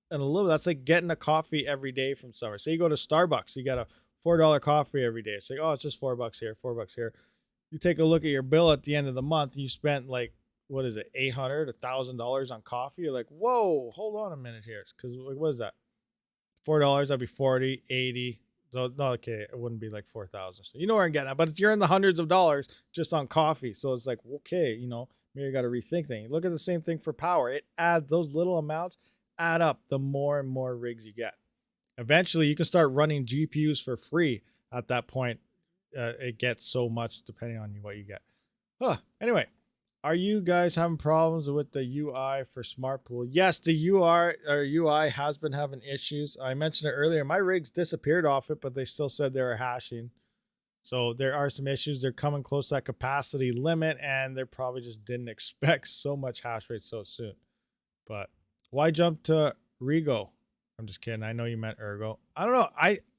that's like getting a coffee every day from somewhere. Say you go to Starbucks, you got a $4 coffee every day. It's like, oh, it's just $4 here, $4 here. You take a look at your bill at the end of the month, you spent like, what is it, $800, $1,000 on coffee. You're like, whoa, hold on a minute here. Because what is that? $4, that'd be 40, 80, So no, okay, it wouldn't be like 4,000. So you know where I'm getting at, but you're in the hundreds of dollars just on coffee. So it's like, okay, you know, maybe you got to rethink things. Look at the same thing for power. It adds, those little amounts add up the more and more rigs you get. Eventually, you can start running GPUs for free. At that point, it gets so much depending on what you get. Anyway, are you guys having problems with the UI for Smart Pool? Yes, the UI has been having issues. I mentioned it earlier. My rigs disappeared off it, but they still said they were hashing. So there are some issues. They're coming close to that capacity limit, and they probably just didn't expect so much hash rate so soon. But why jump to Rego? I'm just kidding. I know you meant Ergo. I don't know.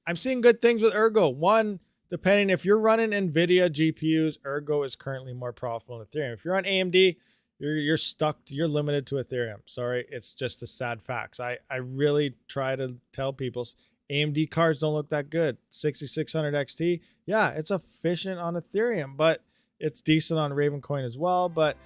I'm seeing good things with Ergo. One, depending if you're running NVIDIA GPUs, Ergo is currently more profitable than Ethereum. If you're on AMD, you're stuck. You're limited to Ethereum. Sorry, it's just the sad facts. I really try to tell people AMD cards don't look that good. 6600 XT, yeah, it's efficient on Ethereum, but it's decent on Ravencoin as well. But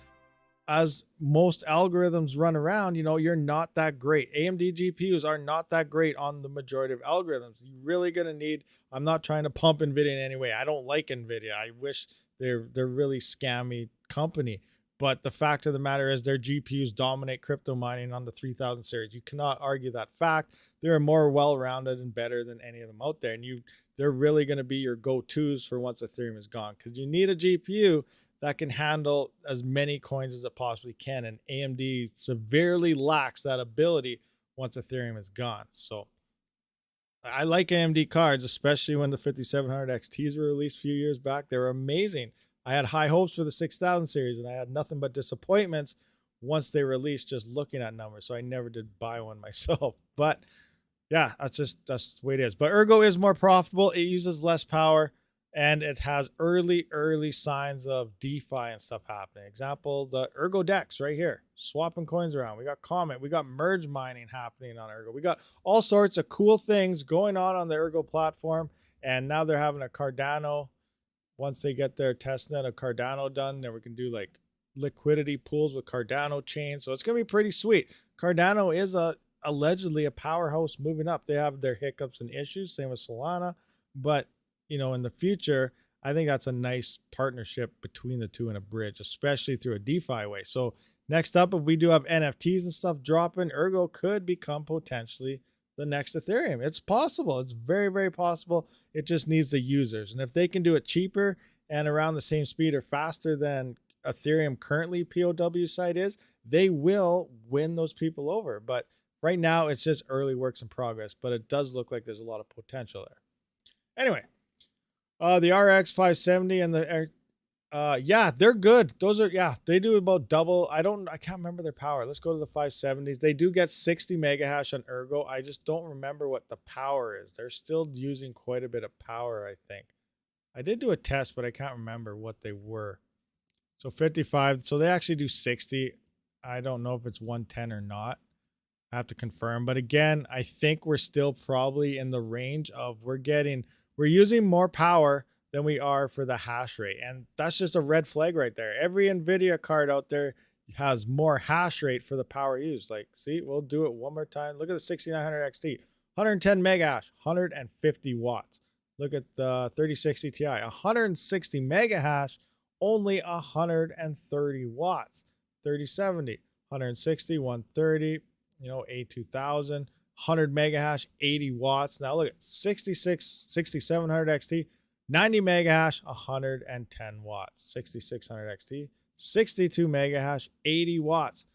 as most algorithms run around, you know, you're not that great. AMD GPUs are not that great on the majority of algorithms. You're really going to need, I'm not trying to pump NVIDIA in any way. I don't like NVIDIA. I wish they're really scammy company. But the fact of the matter is their GPUs dominate crypto mining on the 3000 series. You cannot argue that fact. They're more well-rounded and better than any of them out there. And they're really going to be your go-tos for once Ethereum is gone. Because you need a GPU that can handle as many coins as it possibly can. And AMD severely lacks that ability once Ethereum is gone. So I like AMD cards, especially when the 5700 XTs were released a few years back. They were amazing. I had high hopes for the 6000 series, and I had nothing but disappointments once they released just looking at numbers. So I never did buy one myself. But yeah, that's the way it is. But Ergo is more profitable. It uses less power, and it has early signs of DeFi and stuff happening. Example, the Ergo DEX right here, swapping coins around. We got Comet. We got merge mining happening on Ergo. We got all sorts of cool things going on the Ergo platform. And now they're having a Cardano. Once they get their testnet of Cardano done, then we can do like liquidity pools with Cardano chain. So it's going to be pretty sweet. Cardano is allegedly a powerhouse moving up. They have their hiccups and issues, same with Solana. But, you know, in the future, I think that's a nice partnership between the two in a bridge, especially through a DeFi way. So next up, if we do have NFTs and stuff dropping, Ergo could become potentially the next Ethereum. It's possible. It's very, very possible. It just needs the users. And if they can do it cheaper and around the same speed or faster than Ethereum currently POW site is, they will win those people over. But right now, it's just early works in progress. But it does look like there's a lot of potential there. Anyway, the RX 570 and the yeah, they're good. Those are, yeah, they do about double. I can't remember their power. Let's go to the 570s. They do get 60 mega hash on Ergo. I just don't remember what the power is. They're still using quite a bit of power, I think. I did do a test, but I can't remember what they were. So 55. So they actually do 60. I don't know if it's 110 or not. I have to confirm. But again, I think we're still probably in the range of we're using more power than we are for the hash rate. And that's just a red flag right there. Every NVIDIA card out there has more hash rate for the power used. Like, see, we'll do it one more time. Look at the 6900 XT, 110 mega hash, 150 watts. Look at the 3060 Ti, 160 mega hash, only 130 watts. 3070, 160, 130, you know, A2000, 100 mega hash, 80 watts. Now look at 6700 XT, 90 mega hash, 110 watts. 6600 XT, 62 mega hash, 80 watts.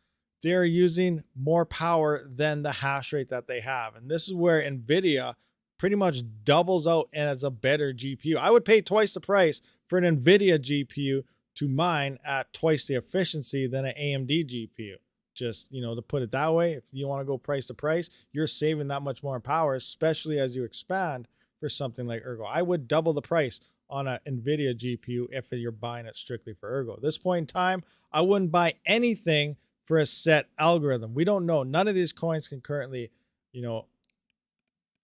They're using more power than the hash rate that they have. And this is where NVIDIA pretty much doubles out and as a better GPU. I would pay twice the price for an NVIDIA GPU to mine at twice the efficiency than an AMD GPU. Just, you know, to put it that way, if you want to go price to price, you're saving that much more power, especially as you expand for something like Ergo. I would double the price on an NVIDIA GPU if you're buying it strictly for Ergo. At this point in time, I wouldn't buy anything for a set algorithm. We don't know. None of these coins can currently, you know,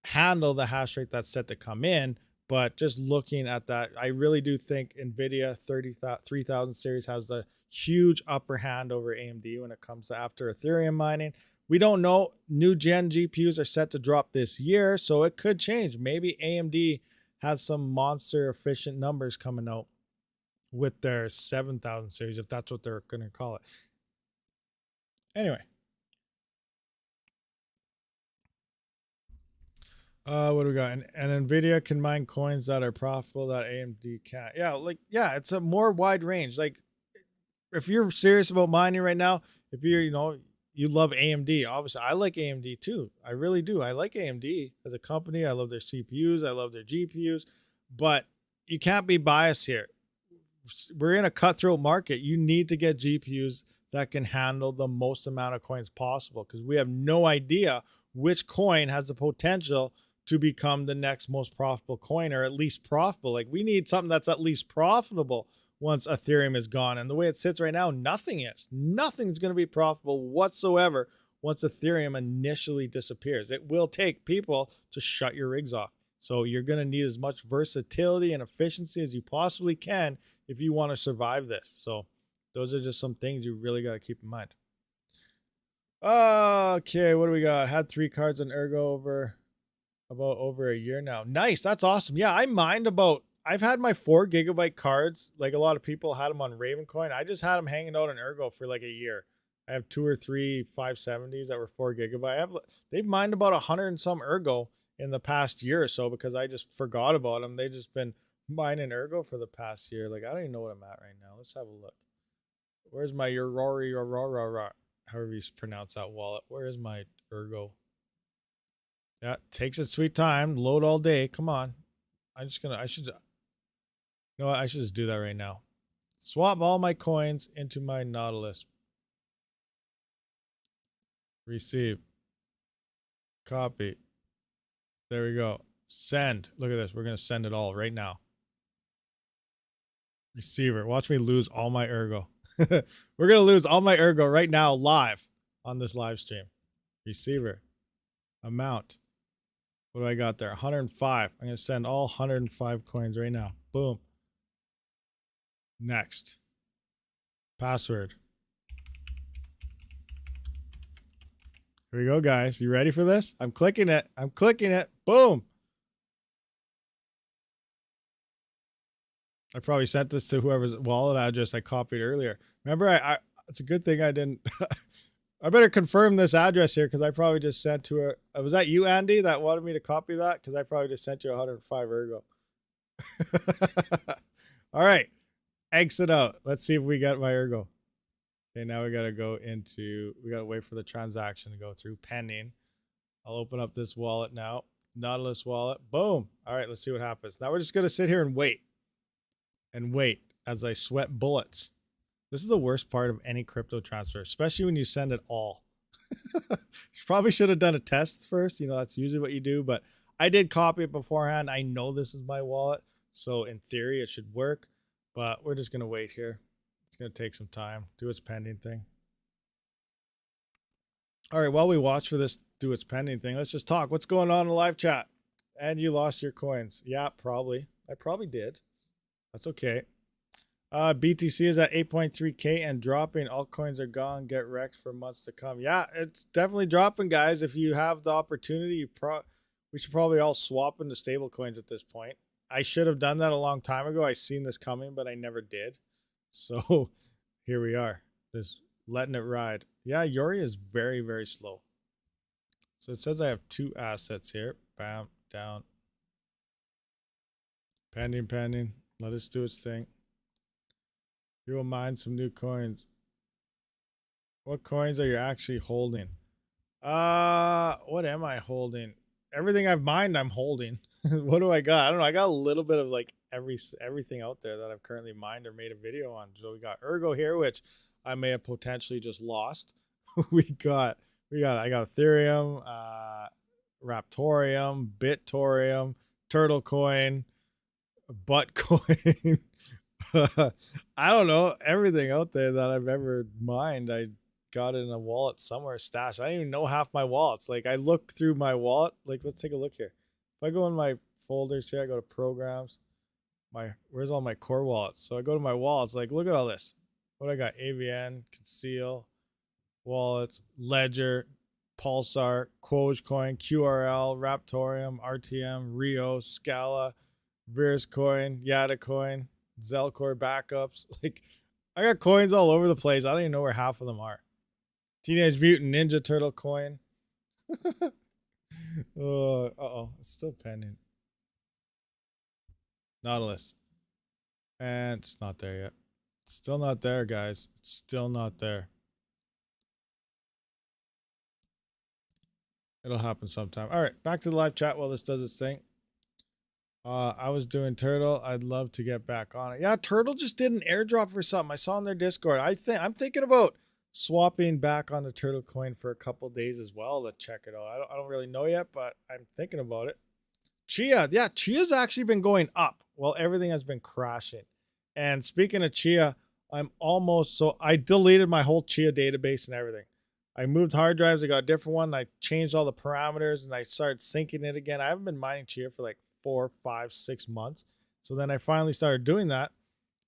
handle the hash rate that's set to come in. But just looking at that, I really do think NVIDIA 3000 series has a huge upper hand over AMD when it comes to after Ethereum mining. We don't know. New gen GPUs are set to drop this year, so it could change. Maybe AMD has some monster efficient numbers coming out with their 7000 series, if that's what they're going to call it. Anyway. What do we got? And NVIDIA can mine coins that are profitable that AMD can't. Yeah, like, yeah, it's a more wide range. Like, if you're serious about mining right now, if you're, you love AMD, obviously, I like AMD too. I really do. I like AMD as a company. I love their CPUs. I love their GPUs. But you can't be biased here. We're in a cutthroat market. You need to get GPUs that can handle the most amount of coins possible, because we have no idea which coin has the potential to become the next most profitable coin, or at least profitable. Like, we need something that's at least profitable once Ethereum is gone. And the way it sits right now, nothing is. Nothing's going to be profitable whatsoever once Ethereum initially disappears. It will take people to shut your rigs off. So you're going to need as much versatility and efficiency as you possibly can if you want to survive this. So those are just some things you really got to keep in mind. Okay, what do we got? Had 3 cards on ERGO over a year now. Nice, that's awesome. Yeah, I mined I've had my 4 gigabyte cards. Like, a lot of people had them on Ravencoin. I just had them hanging out on ERGO for like a year. I have 2 or 3 570s that were 4 gigabyte. They've mined about 100 and some ERGO in the past year or so, because I just forgot about them. They've just been mining ERGO for the past year. Like, I don't even know what I'm at right now. Let's have a look. Where's my Aurora, however you pronounce that wallet? Where is my ERGO? Yeah, takes its sweet time. Load all day. Come on. I should just do that right now. Swap all my coins into my Nautilus. Receive. Copy. There we go. Send. Look at this. We're going to send it all right now. Receiver. Watch me lose all my ERGO. We're going to lose all my ERGO right now live on this live stream. Receiver. Amount. What do I got there? 105. I'm going to send all 105 coins right now. Boom. Next. Password. Here we go, guys. You ready for this? I'm clicking it. I'm clicking it. Boom. I probably sent this to whoever's wallet address I copied earlier. Remember, it's a good thing I didn't. I better confirm this address here, because I probably just sent to her. Was that you, Andy, that wanted me to copy that? Because I probably just sent you 105 ERGO. All right. Exit out. Let's see if we got my ERGO. Okay, now we got to wait for the transaction to go through. Pending. I'll open up this wallet now. Nautilus wallet. Boom. All right, let's see what happens. Now we're just going to sit here and wait. And wait as I sweat bullets. This is the worst part of any crypto transfer, especially when you send it all. You probably should have done a test first. That's usually what you do. But I did copy it beforehand. I know this is my wallet, so in theory it should work. But we're just going to wait here. It's going to take some time. Do its pending thing. All right, while we watch for this do its pending thing, let's just talk. What's going on in the live chat? And you lost your coins. Yeah, probably. I probably did. That's okay. BTC is at 8.3K and dropping. All coins are gone. Get wrecked for months to come. Yeah, it's definitely dropping, guys. If you have the opportunity, we should probably all swap into stable coins at this point. I should have done that a long time ago. I seen this coming, but I never did. So here we are, just letting it ride. Yeah, Yori is very, very slow. So it says I have 2 assets here. Bam, down. Pending. Let us do its thing. You will mine some new coins. What coins are you actually holding? What am I holding? Everything I've mined, I'm holding. What do I got? I don't know. I got a little bit of like everything out there that I've currently mined or made a video on. So we got ERGO here, which I may have potentially just lost. I got Ethereum, Raptorium, Bitorium, Turtle Coin, Buttcoin. I don't know, everything out there that I've ever mined, I got in a wallet somewhere stashed. I don't even know half my wallets. Like, I look through my wallet. Like, let's take a look here. If I go in my folders here. I go to programs. Where's all my core wallets? So I go to my wallets. Like, look at all this. What I got? AVN, Conceal, wallets, Ledger, Pulsar, Quogecoin, QRL, Raptorium, RTM, Rio, Scala, Veriscoin, Yatacoin, Zelcore backups. Like, I got coins all over the place. I don't even know where half of them are. Teenage Mutant Ninja Turtle coin. Uh-oh. It's still pending. Nautilus. And it's not there yet. Still not there, guys. It's still not there. It'll happen sometime. All right, back to the live chat while this does its thing. I was doing Turtle. I'd love to get back on it. Yeah, Turtle just did an airdrop for something. I saw on their Discord. I'm thinking about swapping back on the Turtle coin for a couple days as well to check it out. I don't really know yet, but I'm thinking about it. Chia, yeah, Chia's actually been going up while everything has been crashing. And speaking of Chia, I deleted my whole Chia database and everything. I moved hard drives. I got a different one. I changed all the parameters and I started syncing it again. I haven't been mining Chia for like 4, 5, 6 months. So then I finally started doing that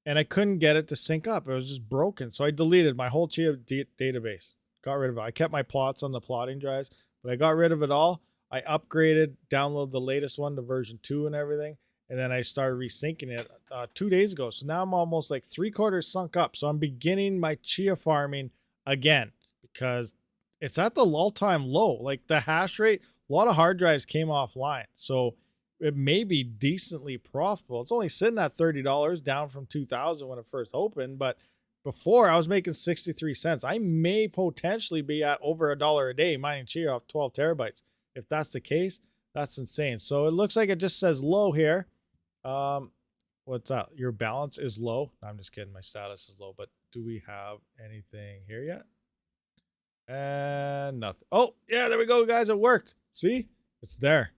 and I couldn't get it to sync up. It was just broken. So I deleted my whole Chia database, got rid of it. I kept my plots on the plotting drives, but I got rid of it all. I upgraded, downloaded the latest one to version 2 and everything. And then I started resyncing it 2 days ago. So now I'm almost like 3/4 sunk up. So I'm beginning my Chia farming again because it's at the all-time low. Like the hash rate, a lot of hard drives came offline. So it may be decently profitable. It's only sitting at $30, down from $2,000 when it first opened. But before I was making 63 cents. I may potentially be at over $1 a day mining Chia off 12 terabytes. If that's the case, that's insane. So it looks like it just says low here. What's that? Your balance is low. No, I'm just kidding. My status is low, but do we have anything here yet? And nothing. Oh, yeah, there we go, guys. It worked. See? It's there.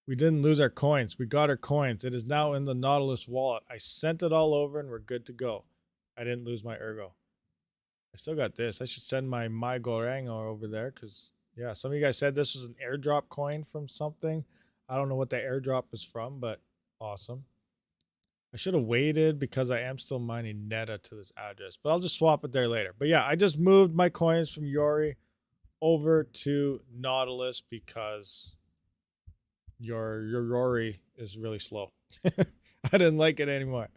We didn't lose our coins. We got our coins. It is now in the Nautilus wallet. I sent it all over and we're good to go. I didn't lose my Ergo. I still got this. I should send my Gorango over there because, yeah, some of you guys said this was an airdrop coin from something. I don't know what the airdrop is from, but awesome. I should have waited because I am still mining Neta to this address, but I'll just swap it there later. But yeah, I just moved my coins from Yori over to Nautilus because your Yori is really slow. I didn't like it anymore.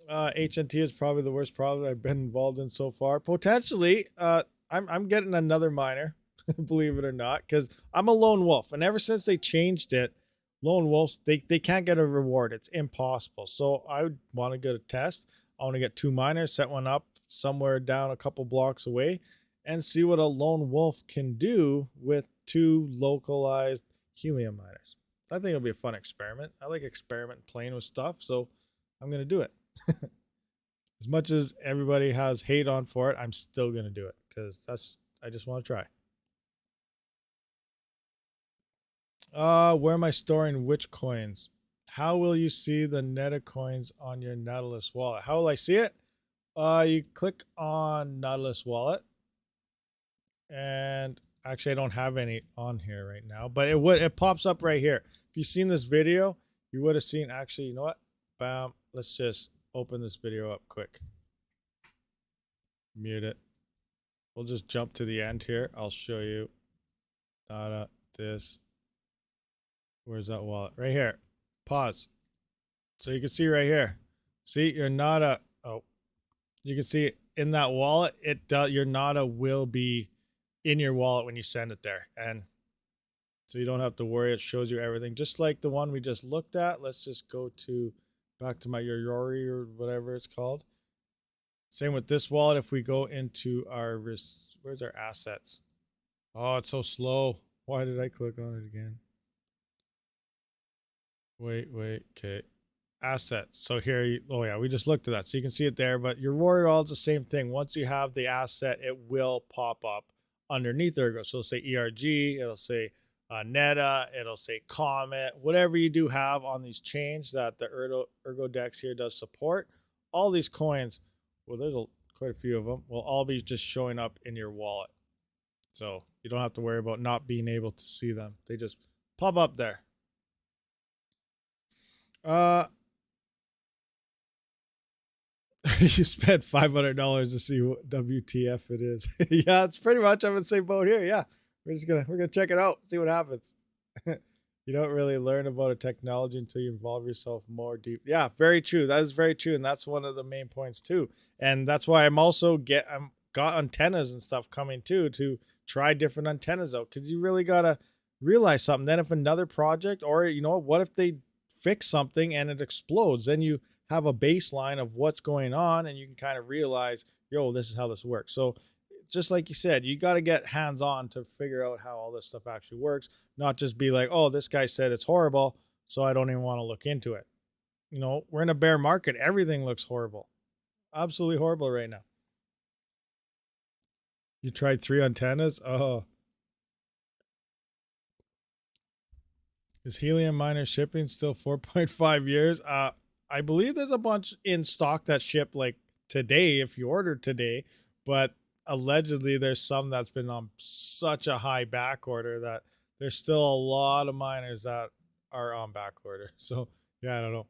HNT is probably the worst problem I've been involved in so far. Potentially, I'm getting another miner, believe it or not, because I'm a lone wolf, and ever since they changed it, lone wolves, they can't get a reward. It's impossible. So I would want to get a test. I want to get 2 miners, set one up somewhere down a couple blocks away, and see what a lone wolf can do with 2 localized helium miners. I think it'll be a fun experiment. I like experimenting playing with stuff, so I'm going to do it. As much as everybody has hate on for it, I'm still going to do it because I just want to try. Where am I storing which coins? How will you see the Neta coins on your Nautilus wallet? How will I see it? You click on Nautilus wallet, and actually I don't have any on here right now, but it pops up right here. If you've seen this video, you would have seen, actually, you know what? Bam. Let's just open this video up quick. Mute it. We'll just jump to the end here. I'll show you. This. Where's that wallet? Right here. Pause. So you can see right here. See, your Nada. Oh, you can see in that wallet. Your Nada will be in your wallet when you send it there, and so you don't have to worry. It shows you everything, just like the one we just looked at. Let's just go back to my Yori or whatever it's called. Same with this wallet. If we go into our where's our assets? Oh, it's so slow. Why did I click on it again? Wait. Okay. Assets. So here, oh yeah, we just looked at that. So you can see it there, but your Warrior wallet's the same thing. Once you have the asset, it will pop up underneath Ergo. So it'll say ERG, it'll say Neta, it'll say Comet, whatever you do have on these chains that the Ergo Dex here does support. All these coins, well, there's quite a few of them, will all be just showing up in your wallet. So you don't have to worry about not being able to see them. They just pop up there. You spent $500 to see what WTF it is. Yeah, it's pretty much I'm in the same boat here. Yeah, we're gonna check it out, see what happens. You don't really learn about a technology until you involve yourself more deep. Yeah, very true. That is very true, and that's one of the main points too. And that's why I'm also got antennas and stuff coming too, to try different antennas out, because you really gotta realize something. Then if another project, or you know, what if they fix something and it explodes, then you have a baseline of what's going on, and you can kind of realize, yo, this is how this works. So just like you said, you got to get hands-on to figure out how all this stuff actually works, not just be like, oh, this guy said it's horrible, so I don't even want to look into it. You know, we're in a bear market. Everything looks horrible. Absolutely horrible right now. You tried 3 antennas? Oh. Is helium miner shipping still 4.5 years? I believe there's a bunch in stock that ship like today if you ordered today, but allegedly there's some that's been on such a high back order that there's still a lot of miners that are on back order. So yeah, I don't know.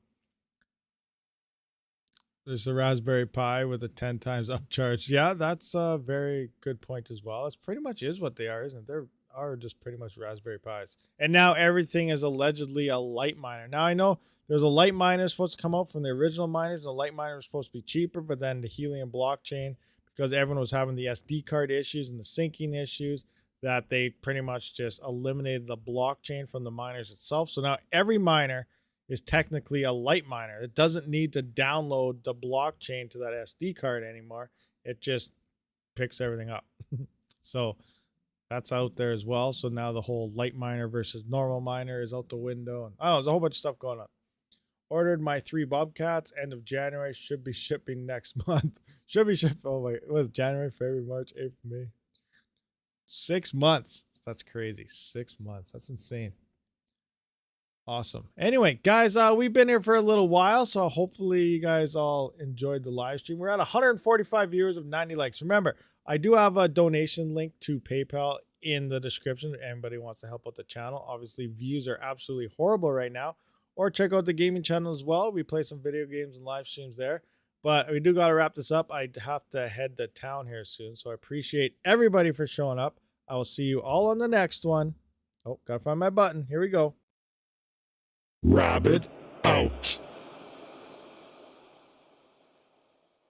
There's a Raspberry Pi with a 10 times upcharge. Yeah, that's a very good point as well. That's pretty much is what they are, isn't it? They're are just pretty much Raspberry Pis. And now everything is allegedly a light miner. Now I know there's a light miner supposed to come out from the original miners. The light miner was supposed to be cheaper, but then the Helium blockchain, because everyone was having the SD card issues and the syncing issues, that they pretty much just eliminated the blockchain from the miners itself. So now every miner is technically a light miner. It doesn't need to download the blockchain to that SD card anymore. It just picks everything up. So that's out there as well. So now the whole light miner versus normal miner is out the window. And I don't know, there's a whole bunch of stuff going on. Ordered my 3 Bobcats, end of January, should be shipping next month. Should be shipping, oh my, it was January, February, March, April, May. 6 months. That's crazy. 6 months. That's insane. Awesome. Anyway, guys, we've been here for a little while, so hopefully you guys all enjoyed the live stream. We're at 145 viewers of 90 likes. Remember, I do have a donation link to PayPal in the description if anybody wants to help out the channel. Obviously, views are absolutely horrible right now. Or check out the gaming channel as well. We play some video games and live streams there. But we do got to wrap this up. I have to head to town here soon, so I appreciate everybody for showing up. I will see you all on the next one. Oh, got to find my button. Here we go. Rabid out.